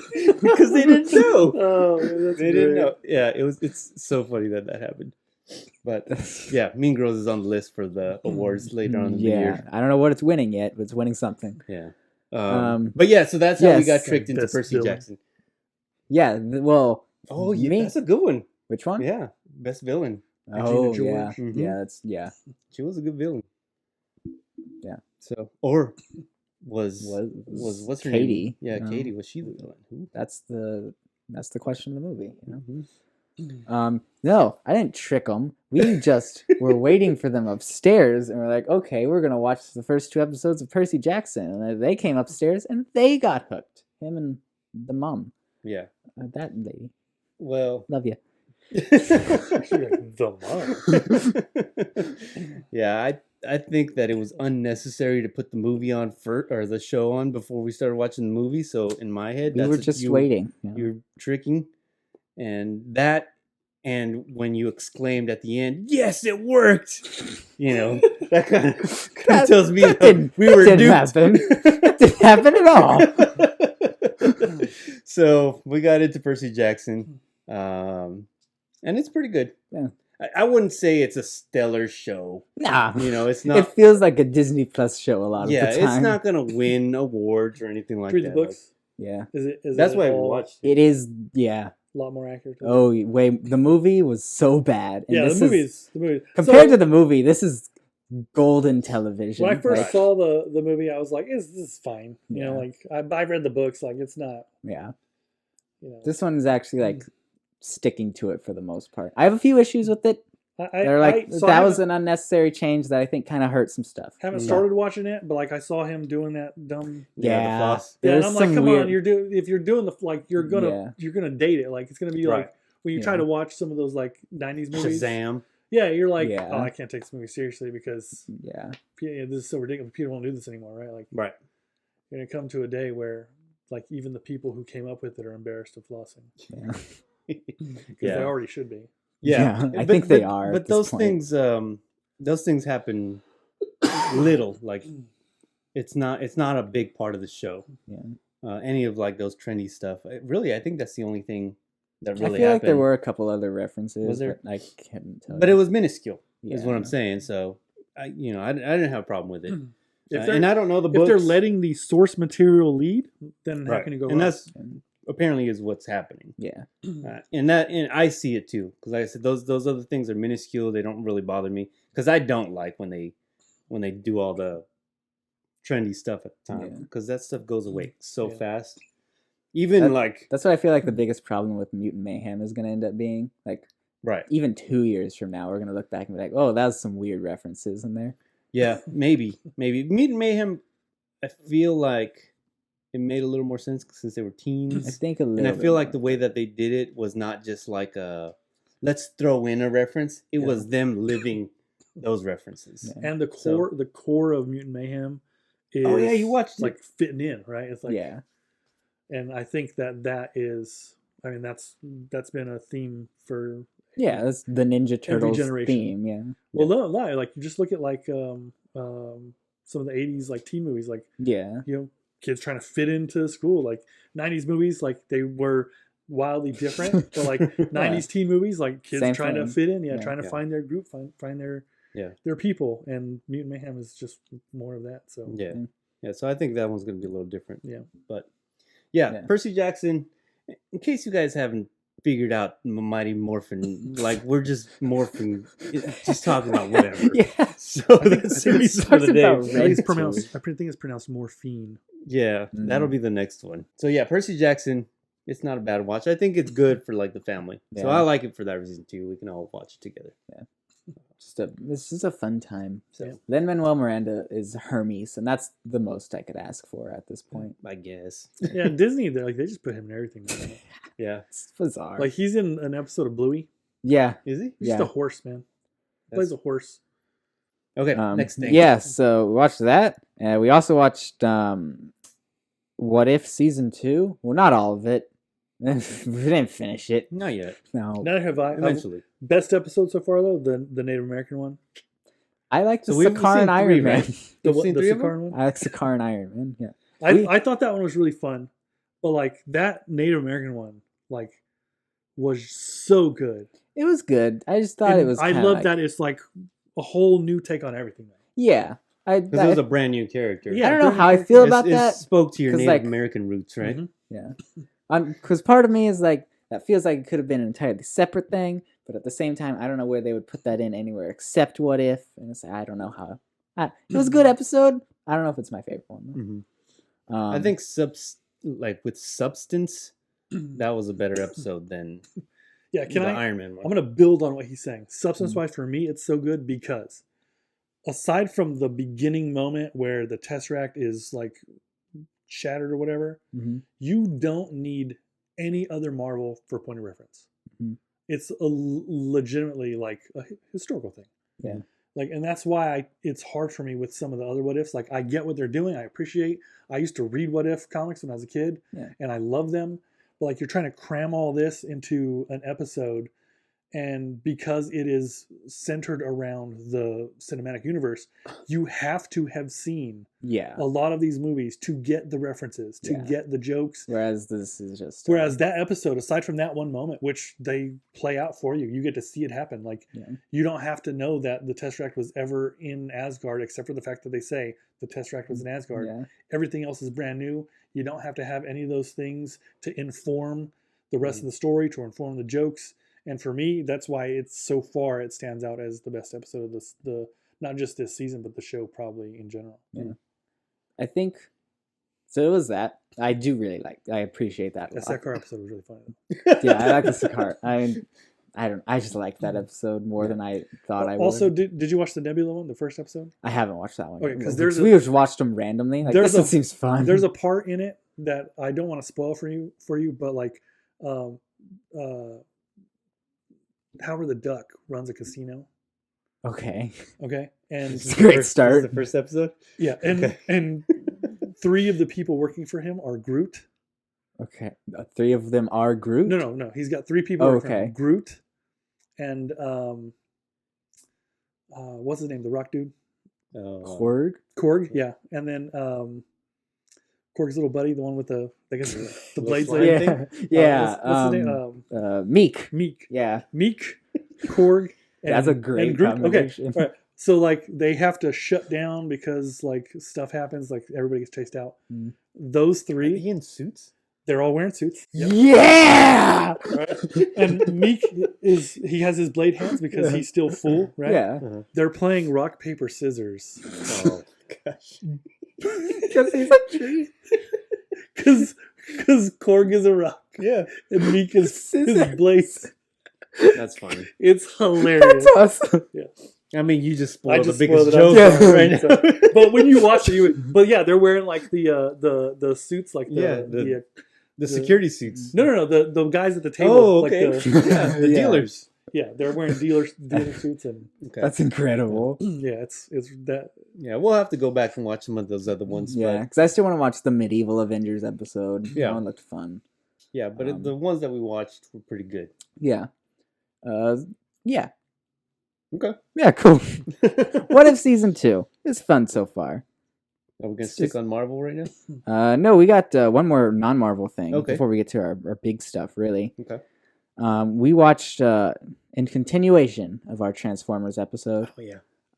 Because they didn't know.
Oh, that's
they didn't know. Yeah, it's so funny that happened. But yeah, Mean Girls is on the list for the awards later on in the year.
I don't know what it's winning yet, but it's winning something.
Yeah. But yeah, so that's how we got tricked into
Best
Percy
villain.
Jackson.
Yeah, well.
Oh, yeah,
me.
that's a good one.
Which one?
Yeah, best villain.
Oh,
Regina
yeah.
George.
Mhm.
Yeah, that's, yeah.
She was a good villain.
Yeah.
So, or was what's her
Katie.
name? Yeah,
No.
Katie. Was she the villain? Who?
That's the question of the movie, you know?
Mhm.
No, I didn't trick them. We just were waiting for them upstairs, and we're like, okay, we're gonna watch the first 2 episodes of Percy Jackson, and then they came upstairs and they got hooked. Him and the mom,
Yeah.
that lady.
Well.
Love you.
The mom.
Yeah, I think that it was unnecessary to put the movie on first or the show on before we started watching the movie. So in my head,
We were just waiting. Yeah.
You're tricking, and when you exclaimed at the end, "Yes, it worked!" You know that kind of tells me we were
didn't
duped.
happen. That didn't happen at all.
So we got into Percy Jackson, and it's pretty good.
Yeah.
I wouldn't say it's a stellar show.
Nah,
You know, it's not.
it feels like a Disney Plus show a lot of the time.
It's not gonna win awards or anything like
Read
that.
the books.
Yeah,
That's
it
why we
all
watched it.
it is. Yeah.
a lot more accurate.
Oh, wait. The movie was so bad. And
yeah,
this
the
is-
movie.
compared to the movie, this is golden television.
When I first
Like,
saw the movie, I was like, "This is fine." You know,
Yeah.
like I've read the books. Like it's not.
yeah,
You know,
this one is actually like sticking to it for the most part. I have a few issues with it. They're like
so
that
I
was an unnecessary change that I think kind of hurt some stuff.
haven't
Yeah.
started watching it, but like I saw him doing that dumb.
The
Yeah,
floss.
Yeah, and
there's
I'm like,
some
come
weird-
on, if you're doing the like, you're gonna date it. Like it's gonna be
Right.
like when you try
Yeah.
to watch some of those like '90s movies.
Shazam.
Yeah, you're like,
Yeah.
oh, I can't take this movie seriously because
Yeah,
this is so ridiculous. People won't do this anymore, right? Like
Right.
you're gonna come to a day where like even the people who came up with it are embarrassed of flossing
yeah.
because
Yeah.
they already should be.
Yeah, I think they are at
But
this
those
point.
things happen little. Like it's not a big part of the show.
Yeah.
Any of like those trendy stuff. Really, I think that's the only thing that really
I feel like
happened.
there were a couple other references.
Was there?
But I can't tell.
But
you.
it was minuscule. Is
Yeah.
what I'm saying. So I didn't have a problem with it.
If they're,
And I don't know the
if
books.
they're letting the source material lead, then how
Right.
can you go
And
wrong?
that's apparently is what's happening.
Yeah.
And I see it too, because like I said, those other things are minuscule. They don't really bother me because I don't like when they do all the trendy stuff at the time,
Yeah.
because that stuff goes away so
Yeah.
fast. Even
That-
like
That's what I feel like the biggest problem with Mutant Mayhem is going to end up being. Like,
right,
even 2 years from now, we're going to look back and be like, oh, that was some weird references in there.
yeah, maybe Mutant Mayhem. I feel like it made a little more sense since they were
I
teens,
think a little
and I
bit
feel like
more.
the way that they did it was not just like a let's throw in a reference. It
Yeah.
was them living those references.
Yeah.
And the
So-
core of Mutant Mayhem is
Oh, yeah, you watched it.
like fitting in, right? It's like
yeah.
and I think that is I mean that's been a theme for
Yeah, that's the Ninja Turtles
generation.
theme. Yeah.
well no like you just look at like some of the 80s like teen movies like
Yeah.
you know kids trying to fit into school like 90s movies like they were wildly different but like 90s teen movies like kids
Same
trying to
thing.
fit in
Yeah.
trying to
Yeah.
find their group find their people and Mutant Mayhem is just more of that so
Yeah.
Mm.
Yeah, so I think that one's going to be a little different.
Yeah.
But yeah,
Yeah.
Percy Jackson, in case you guys haven't figured out Mighty Morphin, like we're just morphing, just talking about whatever.
Yeah.
So
I think
that's
it's-
it for the
talks
day.
about
I think
red
it's
too.
pronounced morphine.
Yeah, that'll be the next one. So yeah, Percy Jackson, it's not a bad watch. I think it's good for like the family. So
Yeah.
I like it for that reason too. We can all watch it together.
This is a fun time.
So
Yeah.
Lin-Manuel Miranda is Hermes, and that's the most I could ask for at this point.
I guess.
Yeah, Disney they just put him in everything now.
Yeah.
It's bizarre.
Like he's in an episode of Bluey.
yeah.
Is he?
He's
Yeah.
just a horse, man. He plays a horse.
Okay, next thing.
Yeah, so we watched that. We also watched What If Season 2. Well, not all of it. We didn't finish it.
Not yet.
No.
Neither have I.
Eventually.
Best episode so far though, the Native American one.
I like the
So we've
Sakaar
seen
and Iron
three,
Man.
right? You've seen three of them?
Sakaran one.
I like Sakaar and Iron Man. Yeah.
I thought that one was really fun, but like that Native American one, like, was so good.
It was good. I just thought
And
it was.
I love that it's like a whole new take on everything.
Yeah,
Because it was a brand new character.
I don't know how I feel about that.
It spoke to your
'cause,
Native
like-
American roots, right?
Mhm.
Yeah, because part of me is like that feels like it could have been an entirely separate thing, but at the same time, I don't know where they would put that in anywhere except What If, and it's, I don't know how. It was a good episode. I don't know if it's my favorite one.
Mm-hmm. I think with substance, that was a better episode than
Yeah,
the Iron Man one.
I'm going to build on what he's saying. Substance-wise, for me, it's so good because aside from the beginning moment where the Tesseract is like shattered or whatever, you don't need any other Marvel for point of reference. It's legitimately like a historical thing.
Yeah.
Like, and that's why it's hard for me with some of the other What Ifs. Like, I get what they're doing. I appreciate. I used to read What If comics when I was a kid, and I love them. But like, you're trying to cram all this into an episode, and because it is centered around the cinematic universe, you have to have seen a lot of these movies to get the references, to get the jokes.
Whereas this is just...
Whereas that episode, aside from that one moment, which they play out for you, you get to see it happen. Like, you don't have to know that the Tesseract was ever in Asgard, except for the fact that they say the Tesseract was in Asgard. Everything else is brand new. You don't have to have any of those things to inform the rest of the story, to inform the jokes. And for me, that's why it stands out as the best episode of the not just this season, but the show probably in general.
Yeah. I think so. It was that. I do really I appreciate that.
The Sekar episode was really funny.
Yeah, I like the Sekar. I just liked that episode more than I thought I would.
Also, did you watch the Nebula one, the first episode?
I haven't watched that one.
Okay, because
we just watched them randomly. Like, this seems fun.
There's a part in it that I don't want to spoil for you, but like, Howard the Duck runs a casino.
Okay,
and
it's a great start.
The first episode.
Yeah, and 3 of the people working for him are Groot.
Okay, 3 of them are Groot.
No. He's got 3 people. working for him. Groot, and what's his name? The Rock dude. Korg. Yeah, and then Korg's little buddy, the one with the blades.
Thing.
What's his name? Meek.
Yeah,
Meek, Korg.
That's a great combination.
Okay, all right. So like they have to shut down because like stuff happens, like everybody gets chased out. Those 3.
Are they in suits?
They're all wearing suits.
Yep. Yeah.
Right? And Meek he has his blade hands because he's still full, right?
Yeah.
They're playing rock, paper, scissors.
Oh gosh.
Because he's a tree.
Because Korg is a rock.
Yeah.
And Meek is his blades.
That's funny.
It's hilarious.
That's awesome.
Yeah.
I mean, you just spoiled the
spoiled
biggest
it.
joke right now.
But when you watch it, but yeah, they're wearing like the suits, like
the security suits.
No, the guys at the table.
Oh, okay.
Like
the dealers.
Yeah, they're wearing dealer suits and.
Okay.
That's incredible.
Yeah, it's that.
Yeah, we'll have to go back and watch some of those other ones.
Yeah, because I still want to watch the medieval Avengers episode.
Yeah,
that one looked fun.
Yeah, but the ones that we watched were pretty good.
Yeah. Yeah.
Okay.
Yeah, cool. What If Season 2? It's fun so far.
Are we going to stick on Marvel right now?
No, we got one more non-Marvel thing before we get to our big stuff, really.
Okay.
We watched, in continuation of our Transformers episode,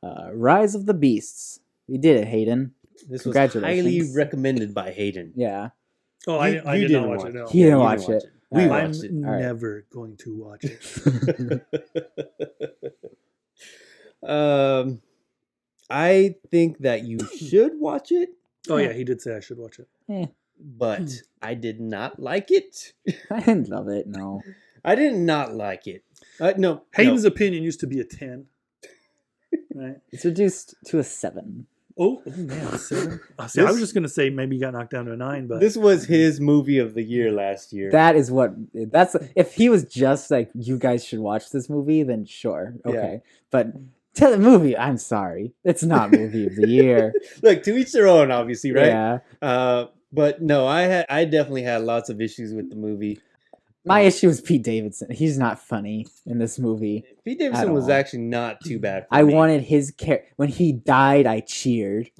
Rise of the Beasts. We did it, Hayden.
This was highly recommended by Hayden.
Yeah.
Oh, I did not watch it. No.
He didn't watch it.
We watched it.
I'm never going to watch it.
I think that you should watch it.
Oh yeah, he did say I should watch it.
But I did not like it.
I didn't love it, no.
I did not like it. No.
Hayden's opinion used to be a 10. Right?
It's reduced to a 7.
Oh man, 7. See, I was just gonna say maybe he got knocked down to a 9, but
this was his movie of the year last year.
That's if he was just like, you guys should watch this movie, then sure, okay. Yeah. But to the movie, I'm sorry, it's not movie of the year.
Look, to each their own, obviously, right?
Yeah.
But no, I definitely had lots of issues with the movie.
My issue is Pete Davidson. He's not funny in this movie.
Pete Davidson was actually not too bad.
I wanted his character. When he died, I cheered.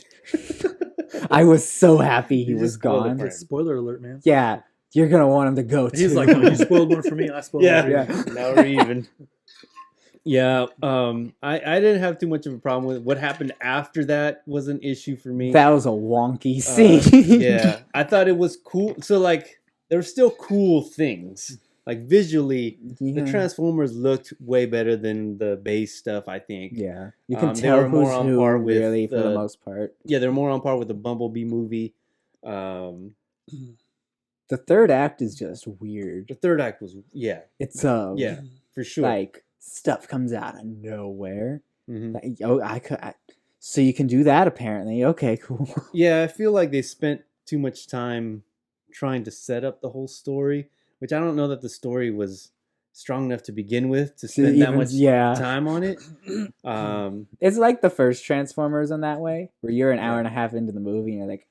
I was so happy he was gone.
Spoiler alert, man.
Yeah, you're going to want him to go too.
He's like, oh, you spoiled one for me. I spoiled one for you.
Yeah, now we're even. Yeah, I didn't have too much of a problem with it. What happened after that was an issue for me.
That was a wonky scene.
Yeah, I thought it was cool. So like, there were still cool things. Like visually, the Transformers looked way better than the base stuff. I think.
Yeah, you can
they
tell
were more
who's
on
who
par with
really for the most part.
Yeah, they're more on par with the Bumblebee movie.
The third act is just weird.
The third act was
It's
yeah, for sure.
like stuff comes out of nowhere.
Mm-hmm.
Like, so you can do that apparently. Okay, cool.
Yeah, I feel like they spent too much time trying to set up the whole story, which I don't know that the story was strong enough to begin with to spend that much time on it.
It's like the first Transformers in that way, where you're an hour and a half into the movie and you're like,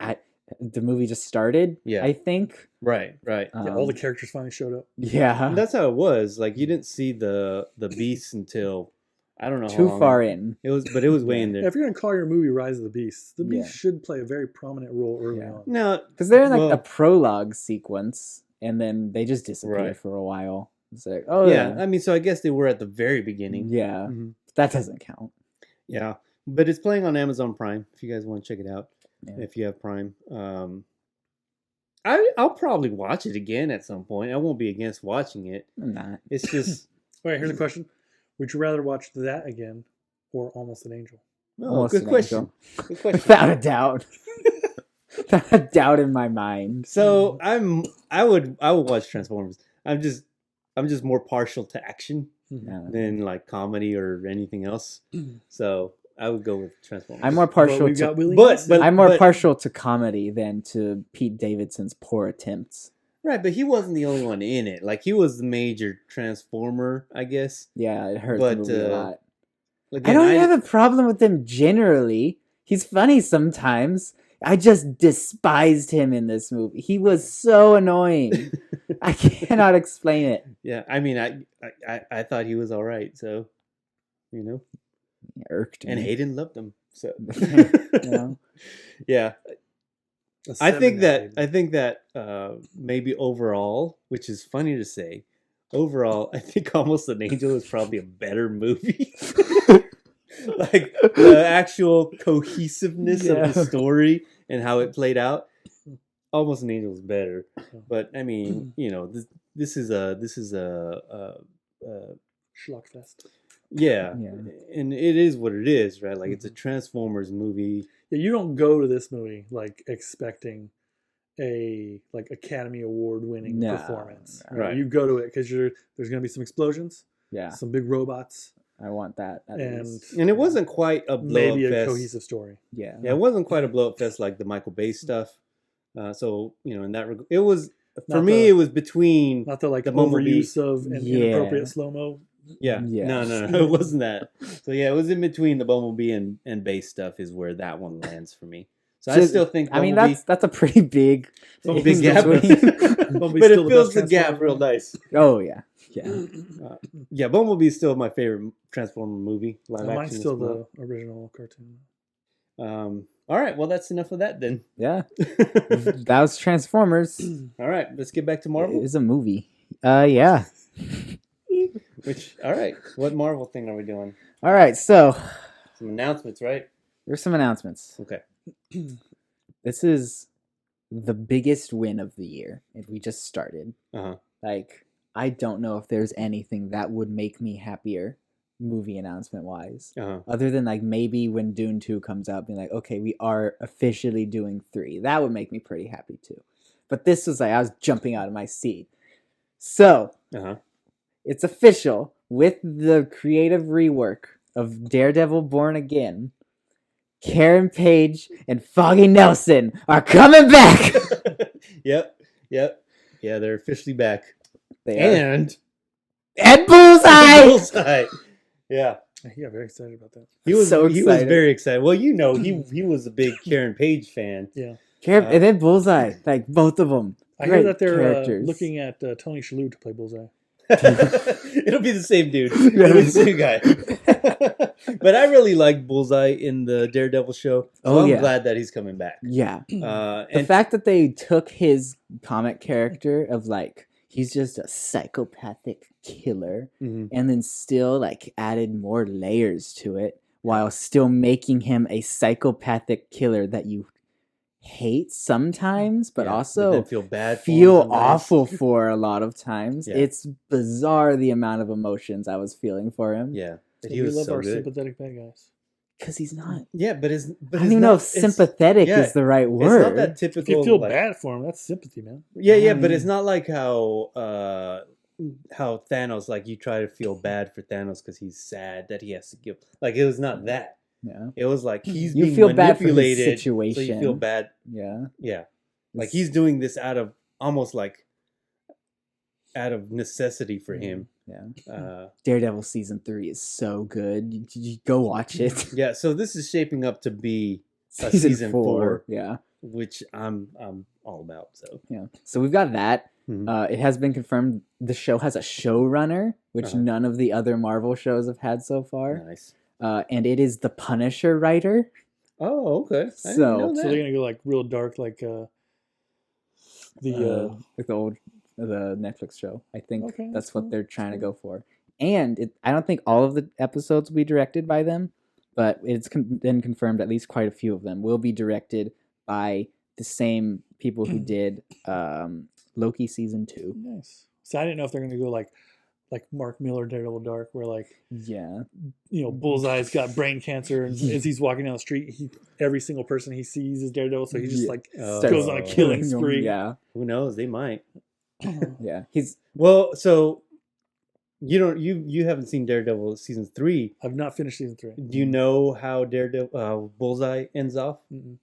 the movie just started.
Yeah,
I think.
Right.
All the characters finally showed up.
Yeah,
and that's how it was. Like you didn't see the beasts until I don't know
too
how long
far in.
It was, but it was way in there.
If you're gonna call your movie Rise of the Beasts, the Beast should play a very prominent role early on.
No,
because they're in like a prologue sequence, and then they just disappear
Right.
for a while. It's like,
I mean, so I guess they were at the very beginning.
Yeah, that doesn't count.
Yeah, but it's playing on Amazon Prime. If you guys want to check it out,
Yeah.
if you have Prime, I'll probably watch it again at some point. I won't be against watching it.
I'm not.
It's just
Wait, here's a question: would you rather watch that again or Almost an Angel?
good question. Good question.
Without a doubt. Without a doubt in my mind.
So I would watch Transformers. I'm just more partial to action than like comedy or anything else. So I would go with Transformers.
I'm more partial I'm more partial to comedy than to Pete Davidson's poor attempts.
Right, but he wasn't the only one in it. Like he was the major Transformer, I guess.
Yeah, it hurt the movie a lot.
Again,
I don't have a problem with him generally. He's funny sometimes. I just despised him in this movie. He was so annoying. I cannot explain it.
Yeah, I mean, I thought he was all right. So, you know,
it irked me.
And Hayden loved him. So,
you
yeah. I think that maybe overall, which is funny to say, overall, I think Almost an Angel is probably a better movie. Like the actual cohesiveness of the story and how it played out, Almost an Angel is better. But I mean, you know, this is a
schlockfest.
Yeah, and it is what it is, right? Like it's a Transformers movie.
Yeah, you don't go to this movie like expecting a like Academy Award winning performance. Right. You go to it because there's going to be some explosions.
Yeah.
Some big robots.
I want that.
And it wasn't quite a blow-up
maybe a
fest.
cohesive story.
Yeah.
Yeah, it wasn't quite a blow-up fest like the Michael Bay stuff. So, you know, in that regard, it was, for me, it was between
not the like
the
overuse of an inappropriate slow-mo.
Yeah. No, it wasn't that. So, yeah, it was in between the Bumblebee and Bay stuff is where that one lands for me. So I still think
Bumblebee, I mean, that's a pretty big
gap. But it fills the gap real nice.
Oh, yeah.
Yeah, Bumblebee is still my favorite Transformer movie.
Mine's still the original cartoon.
All right, well, that's enough of that then.
Yeah. That was Transformers.
All right, let's get back to Marvel.
It was a movie. Yeah.
All right, what Marvel thing are we doing?
All right, so.
Some announcements, right?
There's some announcements.
Okay.
This is the biggest win of the year. And we just started. Like, I don't know if there's anything that would make me happier, movie announcement wise, other than like maybe when Dune 2 comes out, being like, okay, we are officially doing 3. That would make me pretty happy too. But this was like, I was jumping out of my seat. So, it's official with the creative rework of Daredevil Born Again. Karen Page and Foggy Nelson are coming back.
Yep. Yeah, they're officially back.
They
are.
And Bullseye.
Bullseye. Yeah.
Yeah, very excited about that.
He was very excited. Well, you know, he was a big Karen Page fan.
Yeah.
And then Bullseye, like both of them.
I hear that they're looking at Tony Shalhoub to play Bullseye.
It'll be the same dude. It'll be the same guy. But I really like Bullseye in the Daredevil show. So I'm glad that he's coming back.
Yeah.
And
the fact that they took his comic character of like, he's just a psychopathic killer,
Mhm.
and then still like added more layers to it while still making him a psychopathic killer that you hate sometimes, but
Yeah,
also
then feel bad for him
feel
sometimes.
awful for a lot of times.
Yeah.
It's bizarre the amount of emotions I was feeling for him.
Yeah, but
So
he
we
was
love
so
our
good.
sympathetic bad guys.
Because he's not.
Yeah, but
I don't even know if sympathetic is the right word.
It's not that
If
typical.
you feel
like,
bad for him, that's sympathy, man.
Yeah, but it's not like how Thanos, like you try to feel bad for Thanos because he's sad that he has to give. Like it was not that.
Yeah.
It was like he's
You
being
feel bad for his
manipulated,
situation.
so you feel bad.
Yeah.
Yeah, like he's doing this out of almost like out of necessity for him.
Yeah. Daredevil season 3 is so good. You go watch it.
Yeah, so this is shaping up to be a season 4,
Yeah.
which I'm all about. So
Yeah. So we've got that.
Mhm.
It has been confirmed the show has a showrunner, which none of the other Marvel shows have had so far.
Nice.
And it is the Punisher writer.
Oh, okay. I didn't
So-
know
So
that.
they're gonna go like real dark, like
Like the Netflix show. I think
Okay,
that's
that's
what
cool.
they're trying to
Cool.
go for. And I don't think all of the episodes will be directed by them, but it's been confirmed at least quite a few of them will be directed by the same people who did Loki season 2.
nice. So I didn't know if they're gonna go like Mark Miller Daredevil Dark, where like
Yeah.
Bullseye's got brain cancer, and as he's walking down the street, every single person he sees is Daredevil, so he just
Yeah.
like
Oh.
goes on a killing
them.
spree.
Yeah.
Who knows? They might.
Yeah. He's
Well, so you haven't seen Daredevil season 3.
I've not finished season 3.
Do you know how Daredevil Bullseye ends off?
Mm-mm.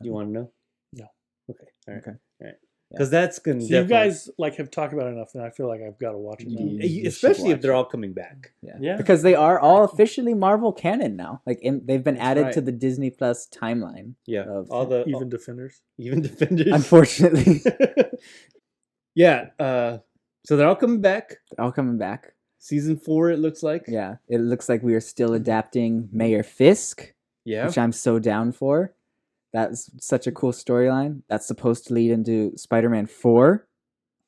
Do you want to know?
No.
Okay. All right.
Okay.
All right. Because that's gonna.
So you guys like have talked about it enough, and I feel like I've got to watch it now.
You
especially
should
if they're
watch
all coming back.
Yeah.
because they are all officially Marvel canon now. Like they've been
That's
added
right.
to the Disney Plus timeline.
Yeah.
Of-
All the
Even Defenders.
even defenders.
Unfortunately,
Yeah. So they're all coming back.
they're all coming back.
Season 4, it looks like.
Yeah, it looks like we are still adapting Mayor Fisk,
Yeah.
which I'm so down for. That's such a cool storyline. That's supposed to lead into Spider-Man 4.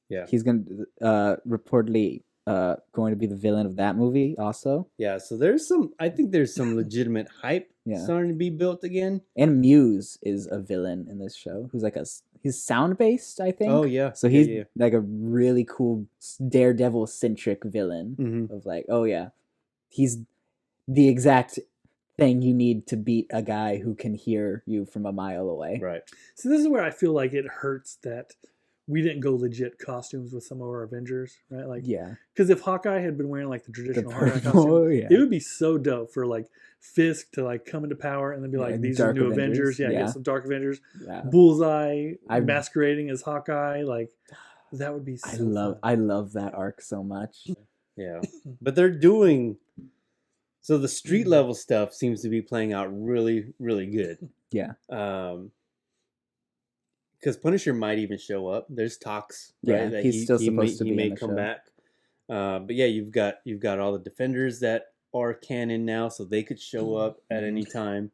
Yeah.
He's going to reportedly going to be the villain of that movie also.
Yeah. So I think there's some legitimate hype
Yeah.
starting to be built again.
And Muse is a villain in this show, who's like he's sound based, I think.
Oh yeah.
So he's
yeah.
like a really cool Daredevil centric villain
Mm-hmm.
of like, oh yeah, he's the exact thing you need to beat a guy who can hear you from a mile away.
Right.
So this is where I feel like it hurts that we didn't go legit costumes with some of our Avengers, right? Like,
Yeah.
because if Hawkeye had been wearing like the traditional Hawkeye
purple,
costume,
yeah.
it would be so dope for like Fisk to like come into power and then be
Yeah,
like, these
Dark
are new
Avengers,
Avengers. Yeah,
yeah.
get some Dark Avengers.
Yeah.
Bullseye
I-
masquerading as Hawkeye, like that would be. So fun.
I love that arc so much.
Yeah. But they're doing. So the street level stuff seems to be playing out really, really good.
Yeah.
Because Punisher might even show up. There's talks,
Yeah,
right? That
he's still supposed to
he
be
may
in the
come
show.
back. But yeah, you've got all the Defenders that are canon now, so they could show up at any time.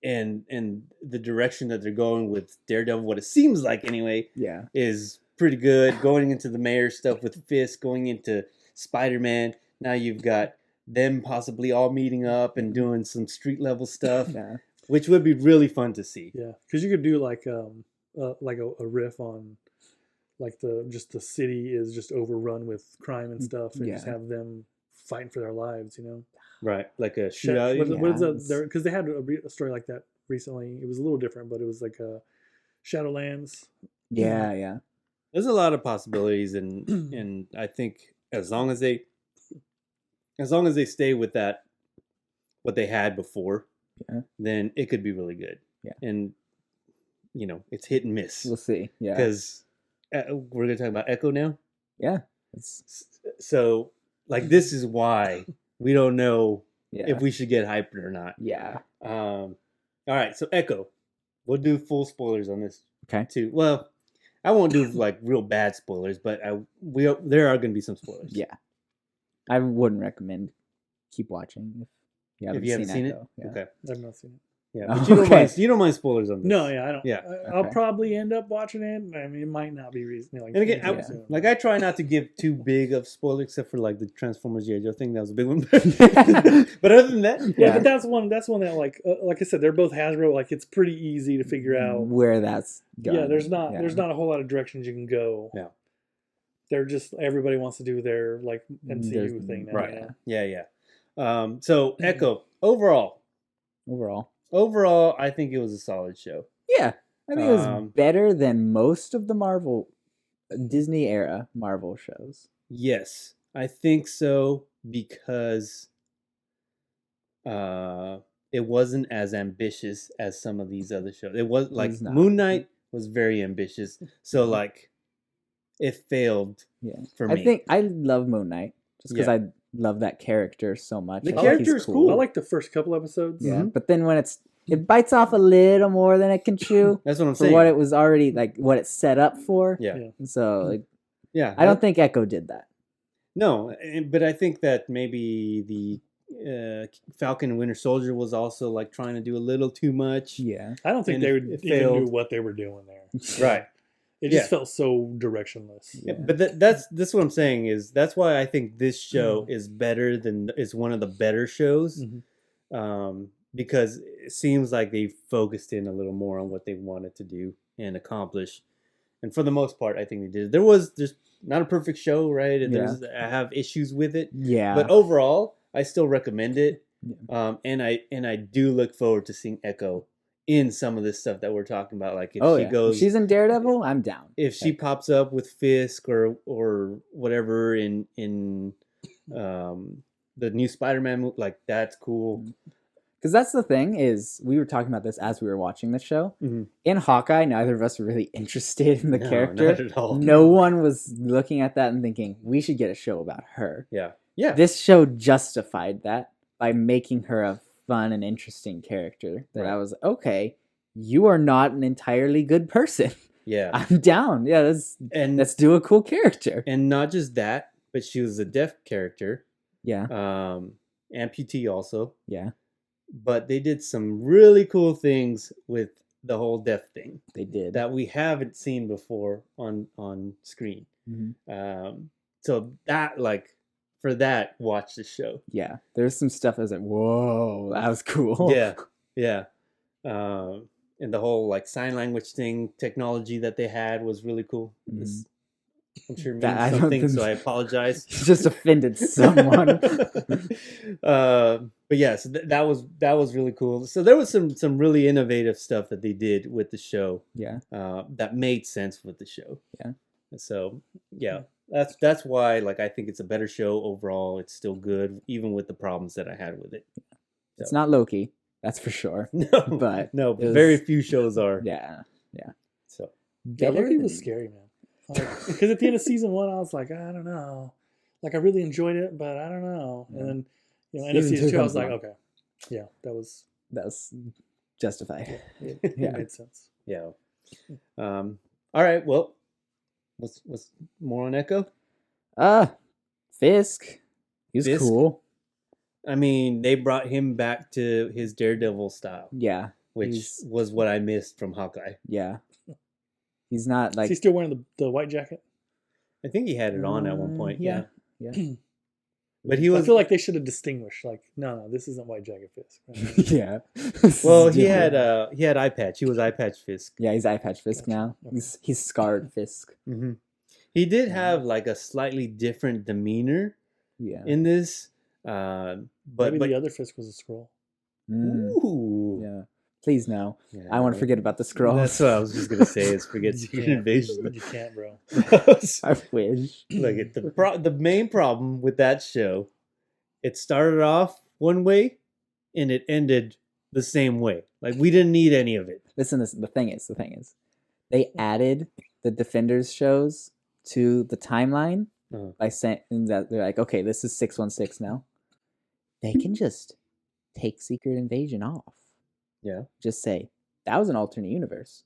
And the direction that they're going with Daredevil, what it seems like anyway,
Yeah.
is pretty good. Going into the mayor stuff with Fisk, going into Spider-Man. Now you've got them possibly all meeting up and doing some street level stuff,
Yeah.
which would be really fun to see.
Yeah, because you could do like a riff on like the city is just overrun with crime and stuff, and just
Yeah.
have them fighting for their lives, you know.
Right, like a
Shit,
shootout.
what is
Yeah,
that? Because they had a story like that recently. It was a little different, but it was like Shadowlands.
Yeah. Yeah.
There's a lot of possibilities, and I think as long as they stay with that what they had before,
Yeah.
then it could be really good.
Yeah.
And it's hit and miss
We'll see. Yeah.
because we're gonna talk about Echo now.
Yeah. It's,
So like this is why we don't know
yeah.
if we should get hyped or not.
Yeah.
All right, so Echo, we'll do full spoilers on this.
Okay.
Too. Well, I won't do like real bad spoilers, but there are going to be some spoilers.
Yeah. I wouldn't recommend keep watching if you haven't,
you haven't seen it.
Echo. Yeah.
Okay.
I've not seen
Yeah, but you don't
Okay.
mind. You don't mind spoilers on this.
No, yeah, I don't.
Yeah.
I'll
Okay.
probably end up watching it. I mean, it might not be reasonable. Like,
And again,
Yeah.
I try not to give too big of spoilers, except for like the Transformers G.I. Joe thing. That was a big one. But other than that,
yeah,
Yeah.
but that's one that like I said, they're both Hasbro. Like it's pretty easy to figure out.
where that's going.
Yeah, there's not a whole lot of directions you can go.
Yeah.
They're just everybody wants to do their like MCU
There's-
thing now.
right?
You know?
Yeah. So Echo overall, I think it was a solid show.
Yeah, I think it was
Um,
better than most of the Disney era Marvel shows.
Yes, I think so because it wasn't as ambitious as some of these other shows. It was like
It's not.
Moon Knight was very ambitious, so like it failed
Yeah,
for me.
I think I love Moon Knight just because
Yeah.
I love that character so much.
The
I think
character
he's
is cool.
I like the first couple episodes.
Yeah,
Mhm.
but then when it bites off a little more than it can chew
That's what I'm
for
saying.
what it was already like what it's set up for.
yeah,
Yeah.
So like,
yeah.
I don't think Echo did that.
No, but I think that maybe the Falcon and Winter Soldier was also like trying to do a little too much.
Yeah,
I don't think
And
they
it
even
failed.
knew what they were doing there.
Right.
It just
Yeah.
felt so directionless.
Yeah.
But that's what I'm saying is that's why I think this show is one of the better shows, because it seems like they focused in a little more on what they wanted to do and accomplish, and for the most part, I think they did. There's not a perfect show, right? And I have issues with it,
yeah.
but overall, I still recommend it, and I do look forward to seeing Echo in some of this stuff that we're talking about, like if she goes,
if she's in Daredevil, I'm down.
if she pops up with Fisk or whatever in the new Spider-Man movie, like that's cool.
Because that's the thing is, we were talking about this as we were watching the show.
Mhm.
In Hawkeye, neither of us were really interested in the
No,
character.
not at all.
No one was looking at that and thinking, we should get a show about her.
Yeah.
This show justified that by making her a fun and interesting character. That
Right.
I was, okay, you are not an entirely good person.
Yeah.
I'm down. Yeah,
And
let's do a cool character.
and not just that, but she was a deaf character.
Yeah,
Amputee also.
yeah,
But they did some really cool things with the whole deaf thing
they did.
that we haven't seen before on screen.
Mhm.
So that, like, for that, watch the show.
Yeah, there's some stuff I was like, whoa, that was cool.
Yeah. And the whole like sign language thing, technology that they had was really cool. This, I'm sure
That- I
means
don't
something,
think-
so I apologize.
Just offended someone.
But yeah, so that was really cool. So there was some really innovative stuff that they did with the show.
Yeah.
That made sense with the show.
Yeah.
So yeah, that's why like I think it's a better show overall. It's still good, even with the problems that I had with it.
It's not Loki, that's for sure.
No,
But
no,
it was-
very few shows are.
Yeah.
So
Yeah,
Better
Loki
than-
was scary, man. Because at the end of season 1, I was like, I don't know. Like, I really enjoyed it, but I don't know. And then, end of
Season
season 2, I was
comes
like,
along.
okay. Yeah, that was
justified.
it
Yeah.
made sense.
yeah. All right. Well, what's more on Echo?
Fisk. He was
Fisk?
cool.
I mean, they brought him back to his Daredevil style,
Yeah.
which
He's-
was what I missed from Hawkeye.
Yeah. He's not
Is
like
he still wearing the white jacket?
I think he had it on at one point.
yeah.
But he
I
was
feel like they should have distinguished. Like, no, this isn't White Jacket Fisk. Right?
yeah.
well,
This is
he had
different.
eye patch. He was eye patch Fisk.
Yeah, he's eye patch Fisk now.
Okay.
He's scarred Fisk.
Mm-hmm. He did have like a slightly different demeanor
Yeah.
in this, but
Maybe the other Fisk was a scroll.
ooh,
Yeah. Please no.
Yeah.
I want to forget about the scrolls.
That's what I was just gonna say. Is forget
You
Secret
can't.
Invasion.
You can't, bro.
I wish.
Look, the main problem with that show, it started off one way, and it ended the same way. Like we didn't need any of it.
Listen, the thing is, they added the Defenders shows to the timeline by saying that they're like, okay, this is 616 now. They can just take Secret Invasion off.
Yeah.
Just say, that was an alternate universe.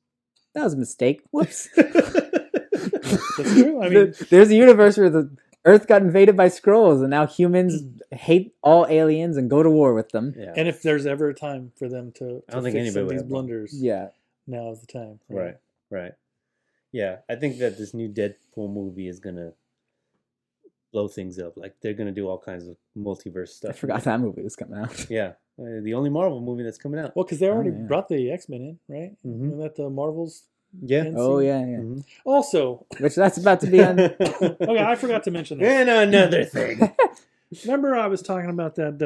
That was a mistake. Whoops.
That's true. I mean,
There's a universe where the Earth got invaded by Skrulls, and now humans hate all aliens and go to war with them.
Yeah.
And if there's ever a time for them to
I don't think
fix some of
anybody
these
would have
blunders,
Yeah.
now is the time.
Right. Yeah, I think that this new Deadpool movie is gonna blow things up. Like they're gonna do all kinds of multiverse stuff.
I forgot that movie was coming out.
Yeah, the only Marvel movie that's coming out.
Well, because they already
yeah.
brought the X-Men in, right?
Mhm.
Isn't that the Marvels?
Yeah.
end
Oh,
scene?
yeah.
Mhm.
Also,
Which that's about to be on.
okay, I forgot to mention that.
And another thing.
Remember, I was talking about that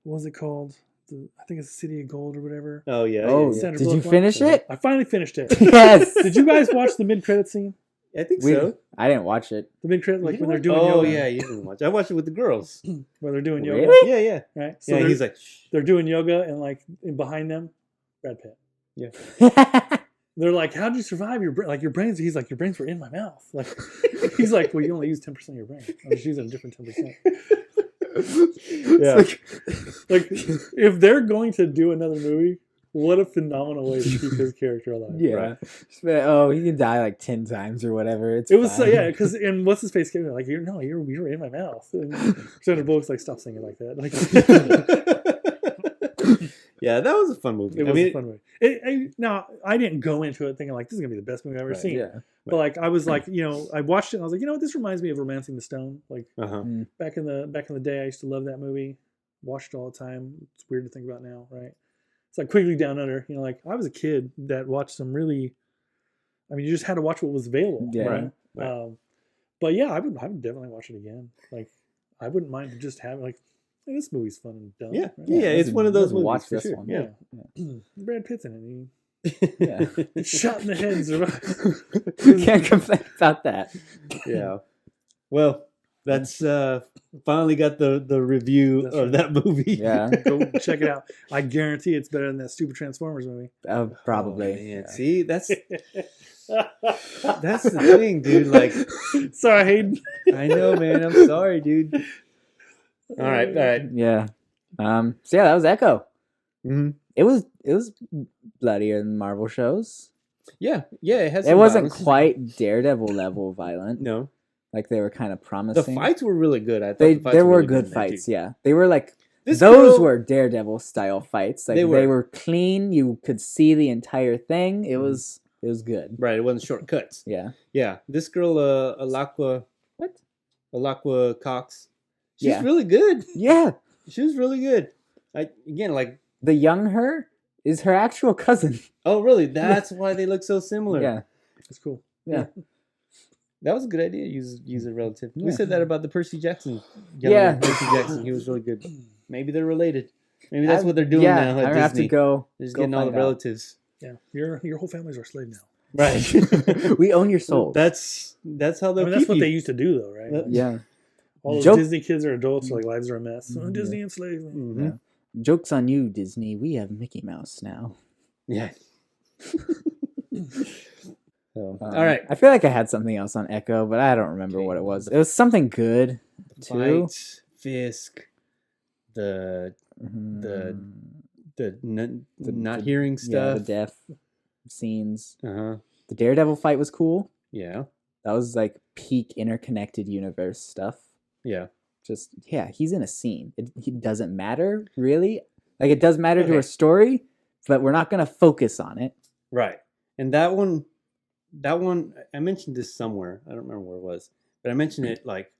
what was it called? I think it's City of Gold or whatever.
Oh yeah.
Oh,
yeah.
Sandra
did you
Bullock
finish
one?
it?
I finally finished it.
Yes.
Did you guys watch the mid-credit scene?
I think so.
I didn't watch it.
The mid-credit, like
You
when they're
didn't
doing
watch-
yoga.
Oh yeah, you didn't watch. I watched it with the girls.
Where they're doing yoga.
Really?
Yeah.
Right? So
Yeah,
they're,
he's like, shh.
they're doing yoga and like behind them, Brad Pitt.
Yeah.
They're like, "How'd you survive your your brains?" He's like, "Your brains were in my mouth." Like, he's like, "Well, you only use 10% of your brain. I was using a different 10%."
Yeah.
Like, if they're going to do another movie, what a phenomenal way to keep his character alive.
Yeah.
Right.
Oh, he can die like 10 times or whatever. It's
It was
fine.
yeah, because and what's his face came in like you were in my mouth. And Sandra Bullock's like, stop singing like that. Like,
Yeah, that was a fun movie.
it was a fun movie. Now I didn't go into it thinking like this is gonna be the best movie I've ever
Right,
seen.
Yeah.
But like I was like, I watched it and I was like, what, this reminds me of Romancing the Stone. Like
Uh-huh.
back in the day, I used to love that movie. Watched it all the time. It's weird to think about now, right? It's like Quigley Down Under. Like I was a kid that watched some really. I mean, you just had to watch what was available.
Yeah.
Right.
Right.
But yeah, I would definitely watch it again. Like I wouldn't mind just having like, hey, this movie's fun and dumb.
Yeah.
right?
Yeah, it's one of those
let's
movies
watch
for
this
sure.
one.
Yeah. Brad Pitt's in it.
Yeah.
He's shot in the head and survives.
Can't complain about that.
Yeah. Well, that's finally got the review
That's
of
right.
that movie.
Yeah.
Go check it out. I guarantee it's better than that stupid Transformers movie.
Probably.
Oh, man. See, that's the thing, dude. Like,
Sorry, Hayden.
I know, man. I'm sorry, dude. All right.
Yeah. So yeah, that was Echo.
Mm-hmm.
It was bloodier than Marvel shows.
Yeah. It has.
It
some
wasn't
violence.
quite Daredevil level violent.
No.
Like they were kind of
The
promising.
fights were really good. I thought
There
the fights
were
really
good
in there,
fights.
too.
Yeah, they were like
This
those
girl-
were Daredevil style fights. Like
They
they
were.
were clean. You could see the entire thing.
Mm-hmm.
It was good.
Right. It wasn't shortcuts.
Yeah.
Yeah. This girl, Alakwa Cox. She's
Yeah.
really good.
Yeah.
She was really good. Like.
The young her is her actual cousin.
Oh, really? That's why they look so similar.
Yeah.
It's cool.
Yeah.
That was a good idea. Use a relative. We
Yeah.
said that about the Percy Jackson.
Yeah.
Percy Jackson. He was really good. Maybe they're related. Maybe that's what they're doing
yeah,
now at
I
Disney.
have to go.
They're just
go
getting all the
find out.
relatives.
Yeah, your whole family's our slave now.
Right.
We own your soul.
That's how they'll
That's
keep
what
you.
they used to do, though, right?
Yeah.
All those
Joke-
Disney kids are adults, so like lives are a mess. Oh, Disney enslaved me.
Mhm.
Yeah. Joke's on you, Disney. We have Mickey Mouse now.
Yeah. So, all right.
I feel like I had something else on Echo, but I don't remember what it was. It was something good too.
Fight, Fisk, the
Mhm.
not hearing
Yeah,
stuff.
the death scenes.
Uh-huh.
The Daredevil fight was cool.
Yeah.
That was like peak interconnected universe stuff.
Yeah.
Just yeah, he's in a scene. It doesn't matter really. Like it does matter to
Okay.
a story, but we're not gonna focus on it.
Right. And that one, I mentioned this somewhere. I don't remember where it was, but I mentioned it like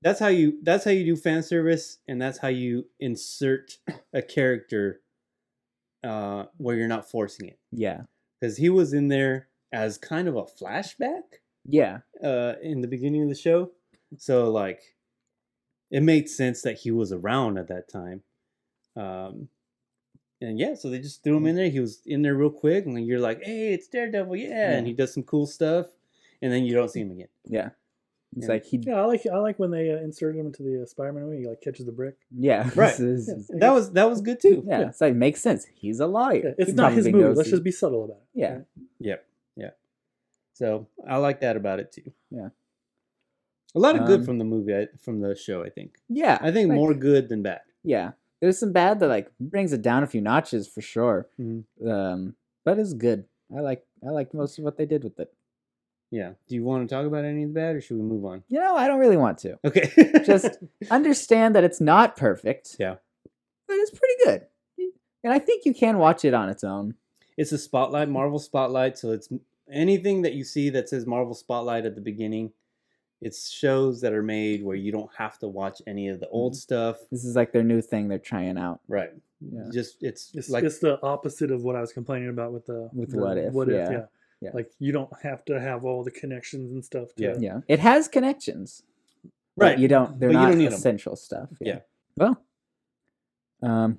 that's how you do fan service, and that's how you insert a character where you're not forcing it.
Yeah,
Because he was in there as kind of a flashback
yeah,
in the beginning of the show, so like it made sense that he was around at that time. And yeah, so they just threw him in there. He was in there real quick, and you're like, "Hey, it's Daredevil, yeah!" And he does some cool stuff, and then you don't see him again.
yeah. It's
Yeah.
like he,
Yeah, I like when they inserted him into the Spider-Man movie. He like catches the brick.
yeah,
Right. That was good too.
yeah. It's like makes sense. He's a lawyer.
Yeah, it's
He
not his
probably
movie.
knows
Let's
he-
just be subtle about it.
yeah,
right?
Yep. So I like that about it too.
Yeah.
A lot of good
Um,
from the movie, from the show. I think.
yeah.
I think
like-
more good than bad.
Yeah, there's some bad that like brings it down a few notches for sure.
Mhm.
But it's good. I liked most of what they did with it.
Yeah. Do you want to talk about any of that, or should we move on?
I don't really want to.
Okay.
Just understand that it's not perfect.
Yeah.
But it's pretty good. And I think you can watch it on its own.
It's a Spotlight, Marvel Spotlight, so it's anything that you see that says Marvel Spotlight at the beginning. It's shows that are made where you don't have to watch any of the old stuff.
This is like their new thing they're trying out.
Right.
Yeah.
Just it's
like it's the opposite of what I was complaining about with the
What If. Yeah.
Like you don't have to have all the connections and stuff.
Yeah. It has connections.
right.
You don't. They're
But you
not
don't need 'em.
essential stuff.
Yeah.
Well,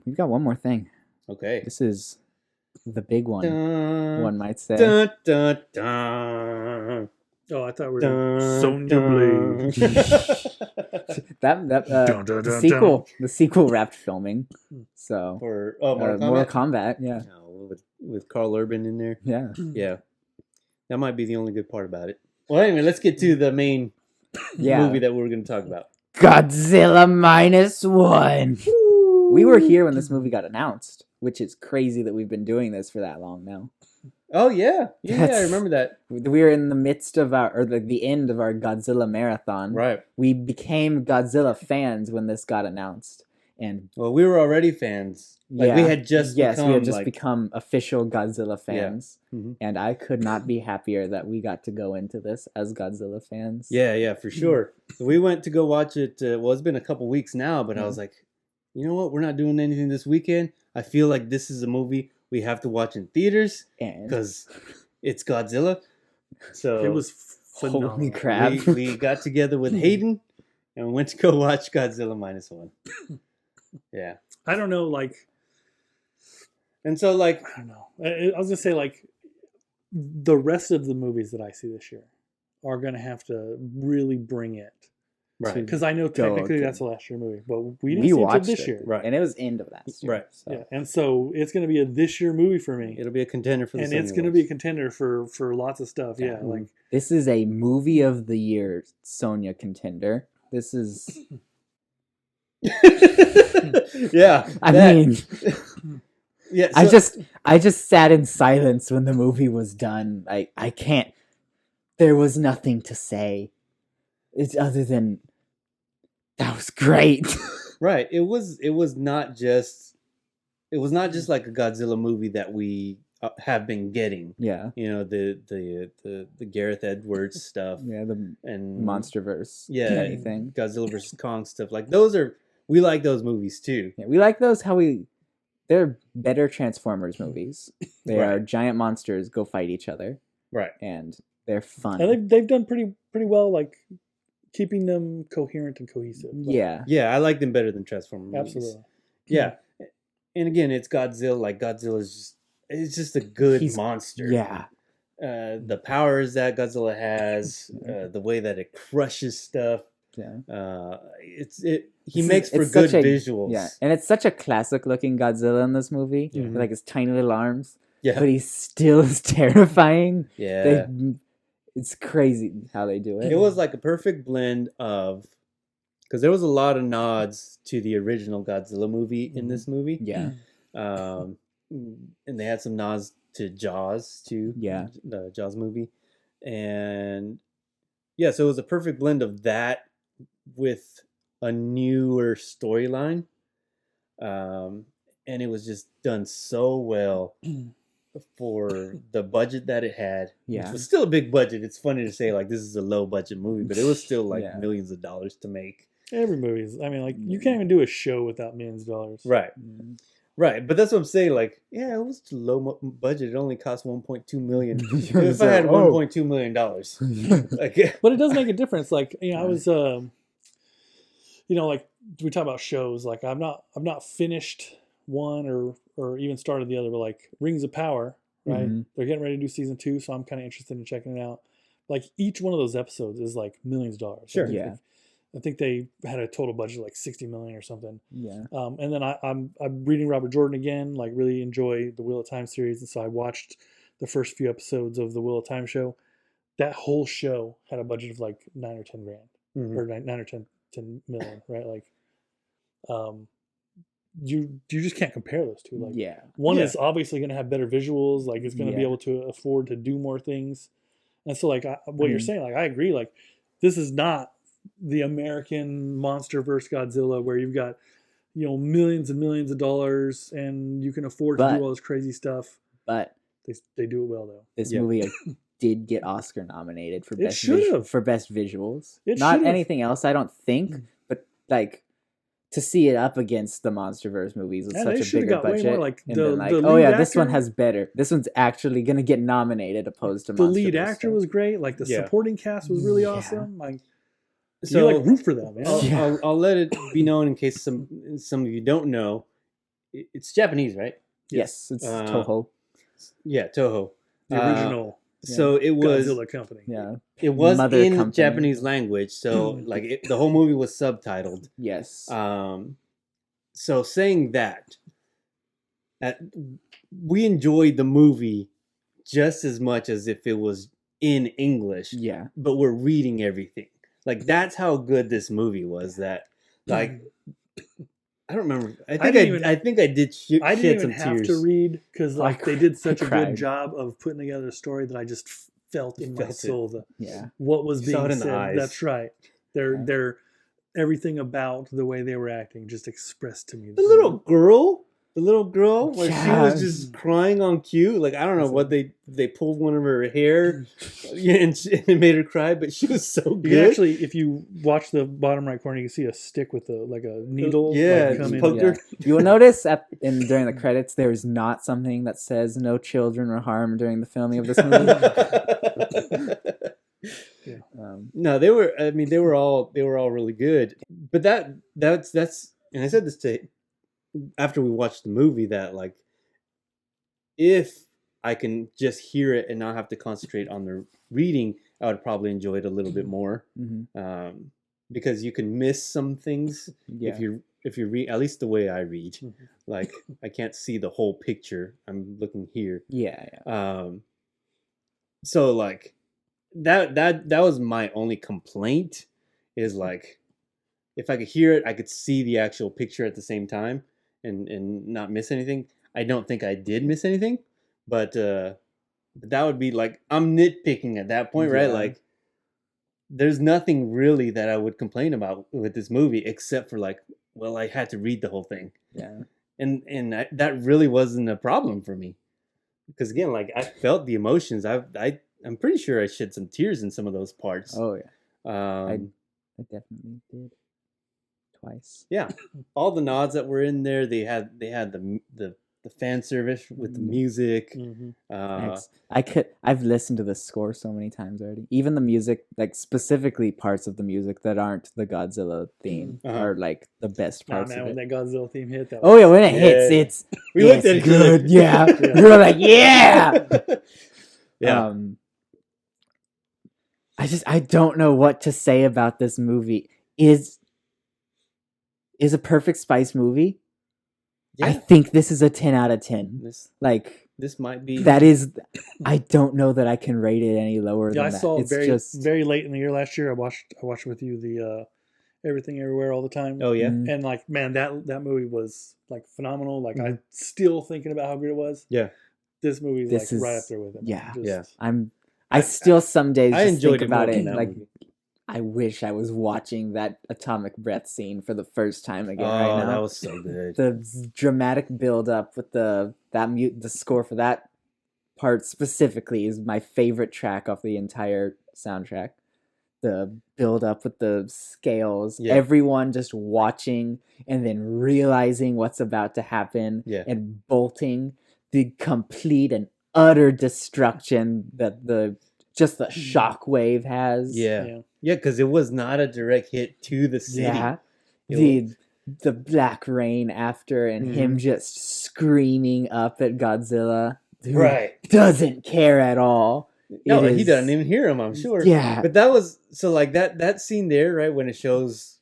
we've got one more thing.
Okay.
This is the big one.
Dun,
One might say.
dun, dun, dun,
Oh, I thought we were
dun,
Sonya
dun.
Blade.
The sequel. The sequel wrapped filming. So
For
Mortal Kombat. Yeah.
No, with Carl Urban in there.
Yeah.
Yeah. That might be the only good part about it. Well, anyway, let's get to the main movie that we're going to talk about.
Godzilla Minus One. We were here when this movie got announced, which is crazy that we've been doing this for that long now.
Oh yeah, I remember that.
We were in the midst of the end of our Godzilla marathon.
Right.
We became Godzilla fans when this got announced, and
Well, we were already fans. Like we had just
become official Godzilla fans,
Mhm.
and I could not be happier that we got to go into this as Godzilla fans.
Yeah, for sure. So we went to go watch it. Well, it's been a couple weeks now, but I was like, you know what? We're not doing anything this weekend. I feel like this is a movie we have to watch in theaters because it's Godzilla. So
it was phenomenal.
Holy crap!
We got together with Hayden and we went to go watch Godzilla Minus One. Yeah.
I don't know, like,
And so, like,
I don't know. I was gonna say, like, the rest of the movies that I see this year are gonna have to really bring it,
right,
because I know technically that's a last year movie, but we didn't see it till this year,
right,
and it was end of last year,
right?
So.
Yeah, and so it's gonna be a this year movie for me.
It'll be a contender for the
and it's
Sony
gonna
Awards.
be a contender for lots of stuff. Yeah, like
this is a movie of the year Sonya contender. This is.
Yeah,
I mean,
yeah. So,
I just sat in silence when the movie was done. I can't. There was nothing to say. It's other than that was great.
right. It was not just like a Godzilla movie that we have been getting.
Yeah.
You know, the Gareth Edwards stuff.
Yeah,
and
MonsterVerse.
Yeah,
anything.
Godzilla vs. Kong stuff. Like we like those movies too.
Yeah, we like those. They're better Transformers movies. They
Right.
are giant monsters go fight each other.
Right.
And they're fun.
and they've done pretty well, like keeping them coherent and cohesive. Like,
Yeah, I like them better than Transformers movies.
absolutely.
Yeah. And again, it's Godzilla. Like Godzilla's just a good monster.
Yeah.
The powers that Godzilla has, the way that it crushes stuff.
Yeah.
He makes for good visuals.
Yeah, and it's such a classic looking Godzilla in this movie.
Mhm.
With like his tiny little arms.
Yeah.
But he still is terrifying.
Yeah.
It's crazy how they do it.
It was like a perfect blend of, because there was a lot of nods to the original Godzilla movie in this movie.
Yeah.
And they had some nods to Jaws too.
Yeah.
The Jaws movie. And yeah, so it was a perfect blend of that with a newer storyline. And it was just done so well for the budget that it had.
Yeah.
It was still a big budget. It's funny to say like this is a low budget movie, but it was still like millions of dollars to make.
Every movie's. I mean, like you can't even do a show without millions of dollars.
Right. Right, but that's what I'm saying. Like, yeah, it was low budget. It only cost $1.2 million. If I had $1.2 million, like,
but it does make a difference. Like, you know, I was, like we talk about shows. Like, I've not finished one or even started the other. But like Rings of Power, right?
Mm-hmm.
They're getting ready to do season 2, so I'm kind of interested in checking it out. Like each one of those episodes is like millions of dollars.
Sure.
I think they had a total budget of like $60 million or something.
Yeah.
And then I'm reading Robert Jordan again. Like really enjoy the Wheel of Time series, and so I watched the first few episodes of the Wheel of Time show. That whole show had a budget of like $9 or $10 grand, or 9 or 10 million, right? Like, you just can't compare those two. Like, one is obviously going to have better visuals. Like, it's going to be able to afford to do more things. And so like what you're saying, like I agree, like this is not the American monster versus Godzilla where you've got, you know, millions and millions of dollars and you can afford to do all this crazy stuff.
But
they do it well though.
This movie did get Oscar nominated for best visuals.
It
Not
should've.
anything else, I don't think, but like to see it up against the MonsterVerse movies with such a bigger budget,
more, like,
and
the
then like,
lead
oh yeah,
actor,
this one has better. This one's actually gonna get nominated opposed to
the
MonsterVerse
lead actor was great. Like the supporting cast was really awesome. Like, so you like root for them, man.
I'll let it be known in case some of you don't know. It's Japanese, right?
Yes, it's Toho.
Yeah, Toho.
The original.
So it was
Godzilla company.
Yeah,
it was
Mother
in
company.
Japanese language, so like the whole movie was subtitled.
Yes.
So saying that, we enjoyed the movie just as much as if it was in English.
Yeah.
But we're reading everything. Like that's how good this movie was. That like. I don't remember. I think I did.
I didn't even have
tears.
to read because like they did such a
cried.
good job of putting together a story that I just felt in my soul what was
You
being
in
said.
the eyes.
That's right. They're everything about the way they were acting just expressed to me.
The little girl, where she was just crying on cue. Like I don't know what they pulled one of her hair, and it made her cry. But she was so good.
You can actually, if you watch the bottom right corner, you can see a stick with a needle.
Yeah,
come in.
poked her.
You will notice during the credits there is not something that says no children were harmed during the filming of this movie.
No, they were. I mean, they were all really good. But that's and I said this after we watched the movie that like if I can just hear it and not have to concentrate on the reading, I would probably enjoy it a little bit more.
Mm-hmm.
Because you can miss some things if you read, at least the way I read.
Mm-hmm.
Like I can't see the whole picture. I'm looking here.
Yeah.
So like that was my only complaint is like if I could hear it, I could see the actual picture at the same time and not miss anything. I don't think I did miss anything, but that would be like I'm nitpicking at that point, right? Like there's nothing really that I would complain about with this movie except for like, well, I had to read the whole thing.
Yeah.
And that really wasn't a problem for me. Because again, like I felt the emotions. I'm pretty sure I shed some tears in some of those parts.
Oh yeah. I definitely did. Twice.
Yeah. All the nods that were in there, they had the fan service with the music.
I've listened to the score so many times already. Even the music, like specifically parts of the music that aren't the Godzilla theme are like the best parts of it.
When that Godzilla theme hit, that
oh yeah, when it hits,
we looked at
good. Yeah. We were like, yeah.
Yeah.
I don't know what to say about this movie. Is a Perfect Spice movie?
Yeah.
I think this is a 10 out of 10.
This might be.
That is, I don't know that I can rate it any lower than that.
I saw it
it's
very late in the year last year. I watched with you the Everything Everywhere All the Time.
Oh yeah.
Mm-hmm.
And like, man, that movie was like phenomenal. Like I'm still thinking about how good it was.
Yeah.
This movie is right up there with it.
Yeah. I still some days just think about it like
movie.
I wish I was watching that atomic breath scene for the first time again right now.
That was so good.
The dramatic build up with the score for that part specifically is my favorite track off the entire soundtrack. The build up with the scales, everyone just watching and then realizing what's about to happen and bolting, the complete and utter destruction that the shockwave has.
Yeah, because it was not a direct hit to the city.
Yeah, the black rain after and him just screaming up at Godzilla.
Right,
doesn't care at all.
No, he doesn't even hear him. I'm sure.
Yeah,
but that was so like that scene there, right when it shows,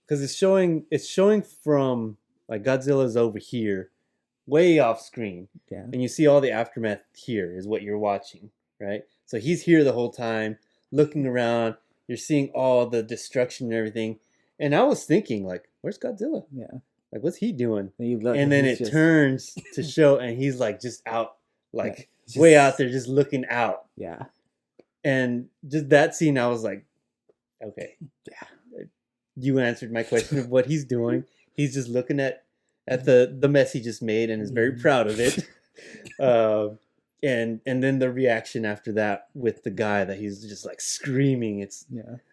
because it's showing from like Godzilla's over here, way off screen.
Yeah,
and you see all the aftermath here is what you're watching, right? So he's here the whole time, looking around. You're seeing all the destruction and everything. And I was thinking, like, where's Godzilla?
Yeah.
Like, what's he doing?
And
then it turns to show, and he's, like, just out, like, way out there, just looking out.
Yeah.
And just that scene, I was like, okay, yeah, you answered my question of what he's doing. He's just looking at the mess he just made and is very proud of it. And then the reaction after that with the guy that he's just like screaming.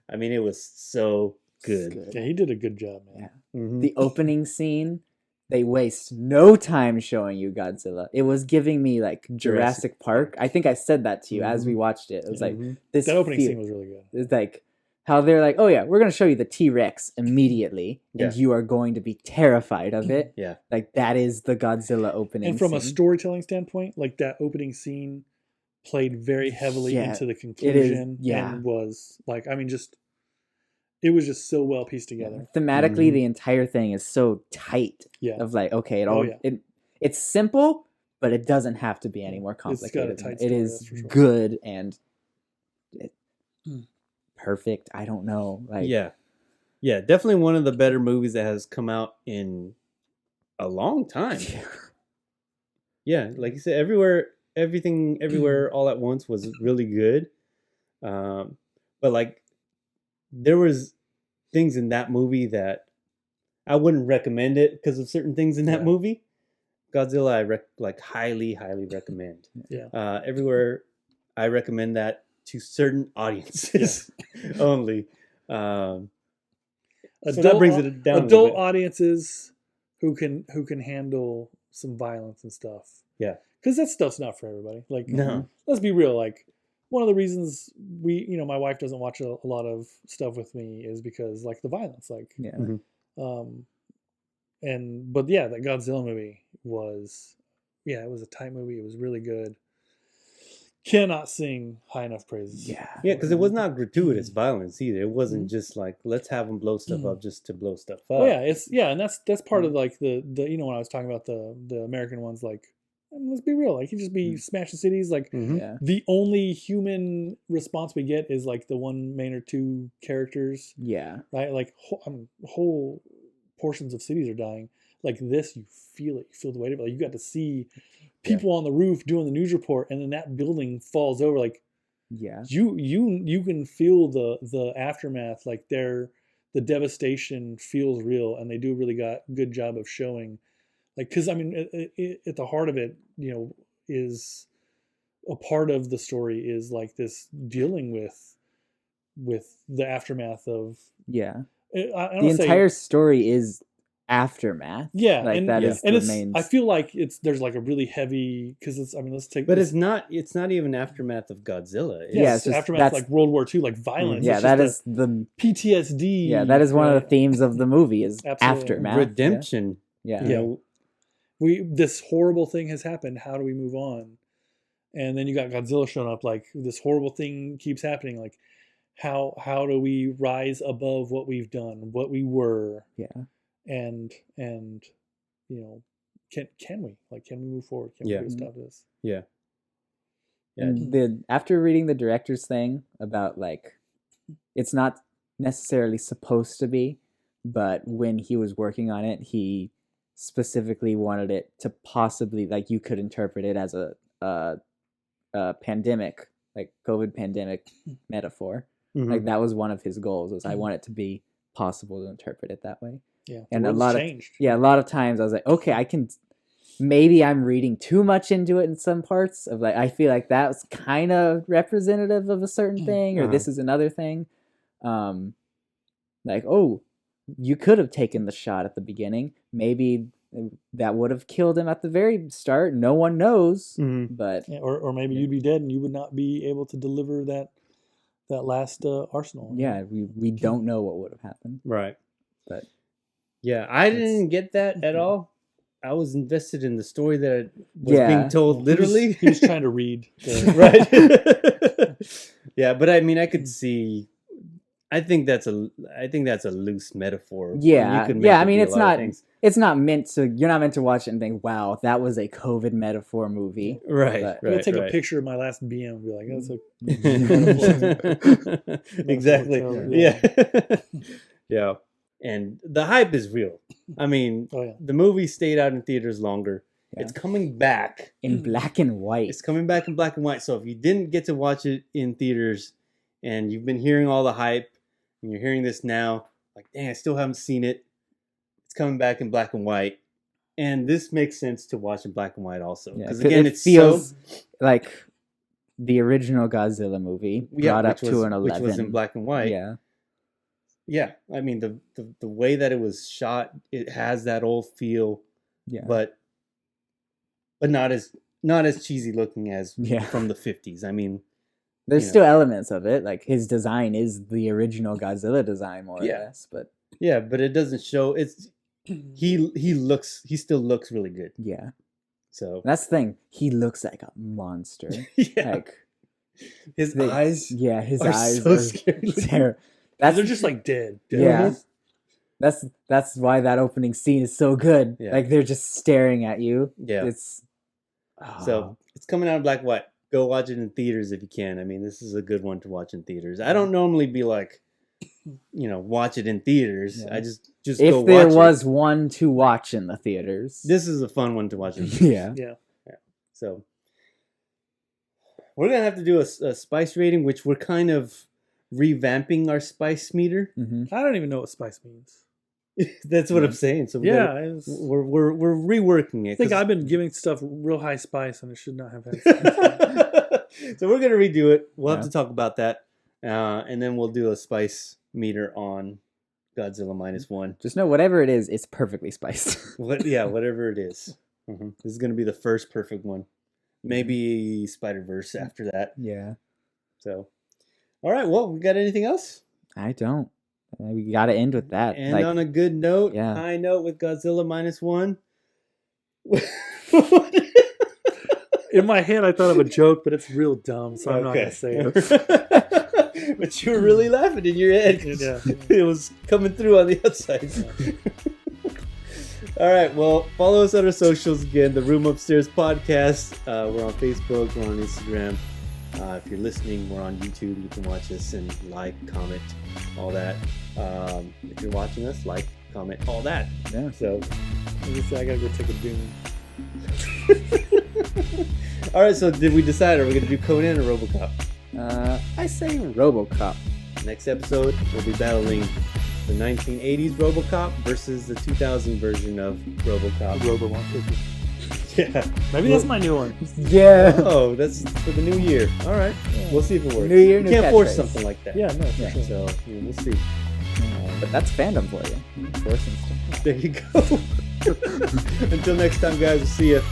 I mean, it was so good.
Yeah, he did a good job, man.
Yeah. Mm-hmm. The opening scene, they waste no time showing you Godzilla. It was giving me like Jurassic Park. I think I said that to you as we watched it. It was like this.
That opening scene was really good.
It's like how they're like, oh yeah, we're gonna show you the T-Rex immediately, and you are going to be terrified of it.
Yeah,
like that is the Godzilla opening.
And from
scene.
A storytelling standpoint, like that opening scene played very heavily into the conclusion. And was like, I mean, it was just so well pieced together.
Thematically, the entire thing is so tight. Yeah, of like, okay, it's simple, but it doesn't have to be any more complicated.
It's got a tight story,
it is good and perfect. I don't know. Like,
yeah, definitely one of the better movies that has come out in a long time. Yeah, like you said, everything, everywhere, all at once was really good. But like, there was things in that movie that I wouldn't recommend it because of certain things in that movie. Godzilla, I highly recommend.
Yeah.
Everywhere, I recommend that to certain audiences only. So that brings it down.
Adult audiences who can handle some violence and stuff.
Yeah,
because that stuff's not for everybody. Like,
no,
let's be real. Like, one of the reasons my wife doesn't watch a lot of stuff with me is because like the violence. Like, that Godzilla movie was, it was a tight movie. It was really good. Cannot sing high enough praises.
Yeah, because it was not gratuitous violence either. It wasn't just like, let's have them blow stuff up just to blow stuff up.
Oh yeah, and that's part of like the when I was talking about the American ones, like, let's be real, like, he just be smashing cities. Like, the only human response we get is like the one main or two characters.
Yeah,
right. Like whole portions of cities are dying. Like this, you feel it. You feel the weight of it. Like, you got to see people on the roof doing the news report, and then that building falls over. Like, you can feel the aftermath. Like, the devastation feels real, and they do a really good job of showing. Like, because I mean, at the heart of it, is a part of the story is like this dealing with the aftermath of
the entire story is aftermath.
Yeah,
like
and
that is
and
the
it's,
main.
I feel like there's like a really heavy, because it's, I mean, let's take.
But it's not even aftermath of Godzilla.
It's just aftermath, like World War II, like violence.
Yeah, that is the
PTSD.
Yeah, that is one of the themes of the movie is aftermath,
redemption.
Yeah.
This horrible thing has happened. How do we move on? And then you got Godzilla showing up. Like, this horrible thing keeps happening. Like, how do we rise above what we've done, what we were?
Yeah.
And can we move forward? Can we stop this?
Yeah.
And after reading the director's thing about, like, it's not necessarily supposed to be, but when he was working on it, he specifically wanted it to possibly, like, you could interpret it as a pandemic, like COVID pandemic metaphor. Like, that was one of his goals, was I want it to be possible to interpret it that way.
Yeah,
and a lot of times I was like, okay, maybe I'm reading too much into it in some parts of, like, I feel like that was kind of representative of a certain thing, or this is another thing. Like, oh, you could have taken the shot at the beginning. Maybe that would have killed him at the very start. No one knows, but
or maybe you'd be dead and you would not be able to deliver that last arsenal.
Yeah, we don't know what would have happened.
Right.
But
yeah, I didn't get that at all. I was invested in the story that was being told literally.
He was trying to read.
Right. Yeah, but I mean, I could see. I think that's a loose metaphor.
Yeah, I mean, it's not meant to. You're not meant to watch it and think, "Wow, that was a COVID metaphor movie."
Right.
I'm gonna take a picture of my last BM and be like, "That's a
exactly." Yeah. Yeah. And the hype is real. I mean, the movie stayed out in theaters longer. It's coming back
in black and white.
It's coming back in black and white. So if you didn't get to watch it in theaters and you've been hearing all the hype and you're hearing this now, like, dang, I still haven't seen it. It's coming back in black and white. And this makes sense to watch in black and white also. Because again, it
feels like the original Godzilla movie brought up to an 11.
Which was in black and white.
Yeah.
Yeah. I mean, the way that it was shot, it has that old feel.
Yeah.
But not as cheesy looking as from the 50s. I mean,
there's still elements of it. Like his design is the original Godzilla design, more or less. But
yeah, but it doesn't show. It's he still looks really good.
Yeah.
So
that's the thing. He looks like a monster.
Yeah.
Like
his eyes.
Yeah, his
are
eyes
so
are
scary.
They're just like dead.
Yeah. That's why that opening scene is so good.
Yeah.
Like they're just staring at you.
Yeah. So it's coming out in black and white. Go watch it in theaters if you can. I mean, this is a good one to watch in theaters. I don't normally be like, watch it in theaters. Yeah. I just
if
go watch it.
If there was one to watch in the theaters.
This is a fun one to watch in theaters.
Yeah.
So we're going to have to do a spice rating, which we're kind of revamping our spice meter.
Mm-hmm.
I don't even know what spice means.
That's what I'm saying. So we're reworking it.
I think I've been giving stuff real high spice, and it should not have had spice.
So we're gonna redo it. We'll have to talk about that, and then we'll do a spice meter on Godzilla Minus One.
Just know whatever it is, it's perfectly spiced.
Whatever it is. Mm-hmm. This is gonna be the first perfect one. Maybe Spider-Verse after that.
Yeah.
So, all right. Well, we got anything else?
I don't. We got to end with that.
And on a good note, high note with Godzilla Minus One.
In my head, I thought of a joke, but it's real dumb, so I'm not going to say it.
But you were really laughing in your head. Yeah. It was coming through on the outside. All right. Well, follow us on our socials again. The Room Upstairs Podcast. We're on Facebook. We're on Instagram. If you're listening, we're on YouTube. You can watch us and like, comment, all that. If you're watching us, like, comment, all that.
Yeah.
So, I gotta go take a dune.
All right. So, did we decide? Are we gonna do Conan or RoboCop?
I say RoboCop.
Next episode, we'll be battling the 1980s RoboCop versus the 2000 version of RoboCop.
RoboCop.
Yeah.
Maybe that's my new one.
Yeah.
Oh, that's for the new year. All right. Yeah. We'll see if it works.
New year, new
can't force
catchphrase.
something like that.
Yeah, no, for sure.
So, we'll see.
But that's fandom for you. Forcing stuff.
There you go. Until next time, guys. We'll see you.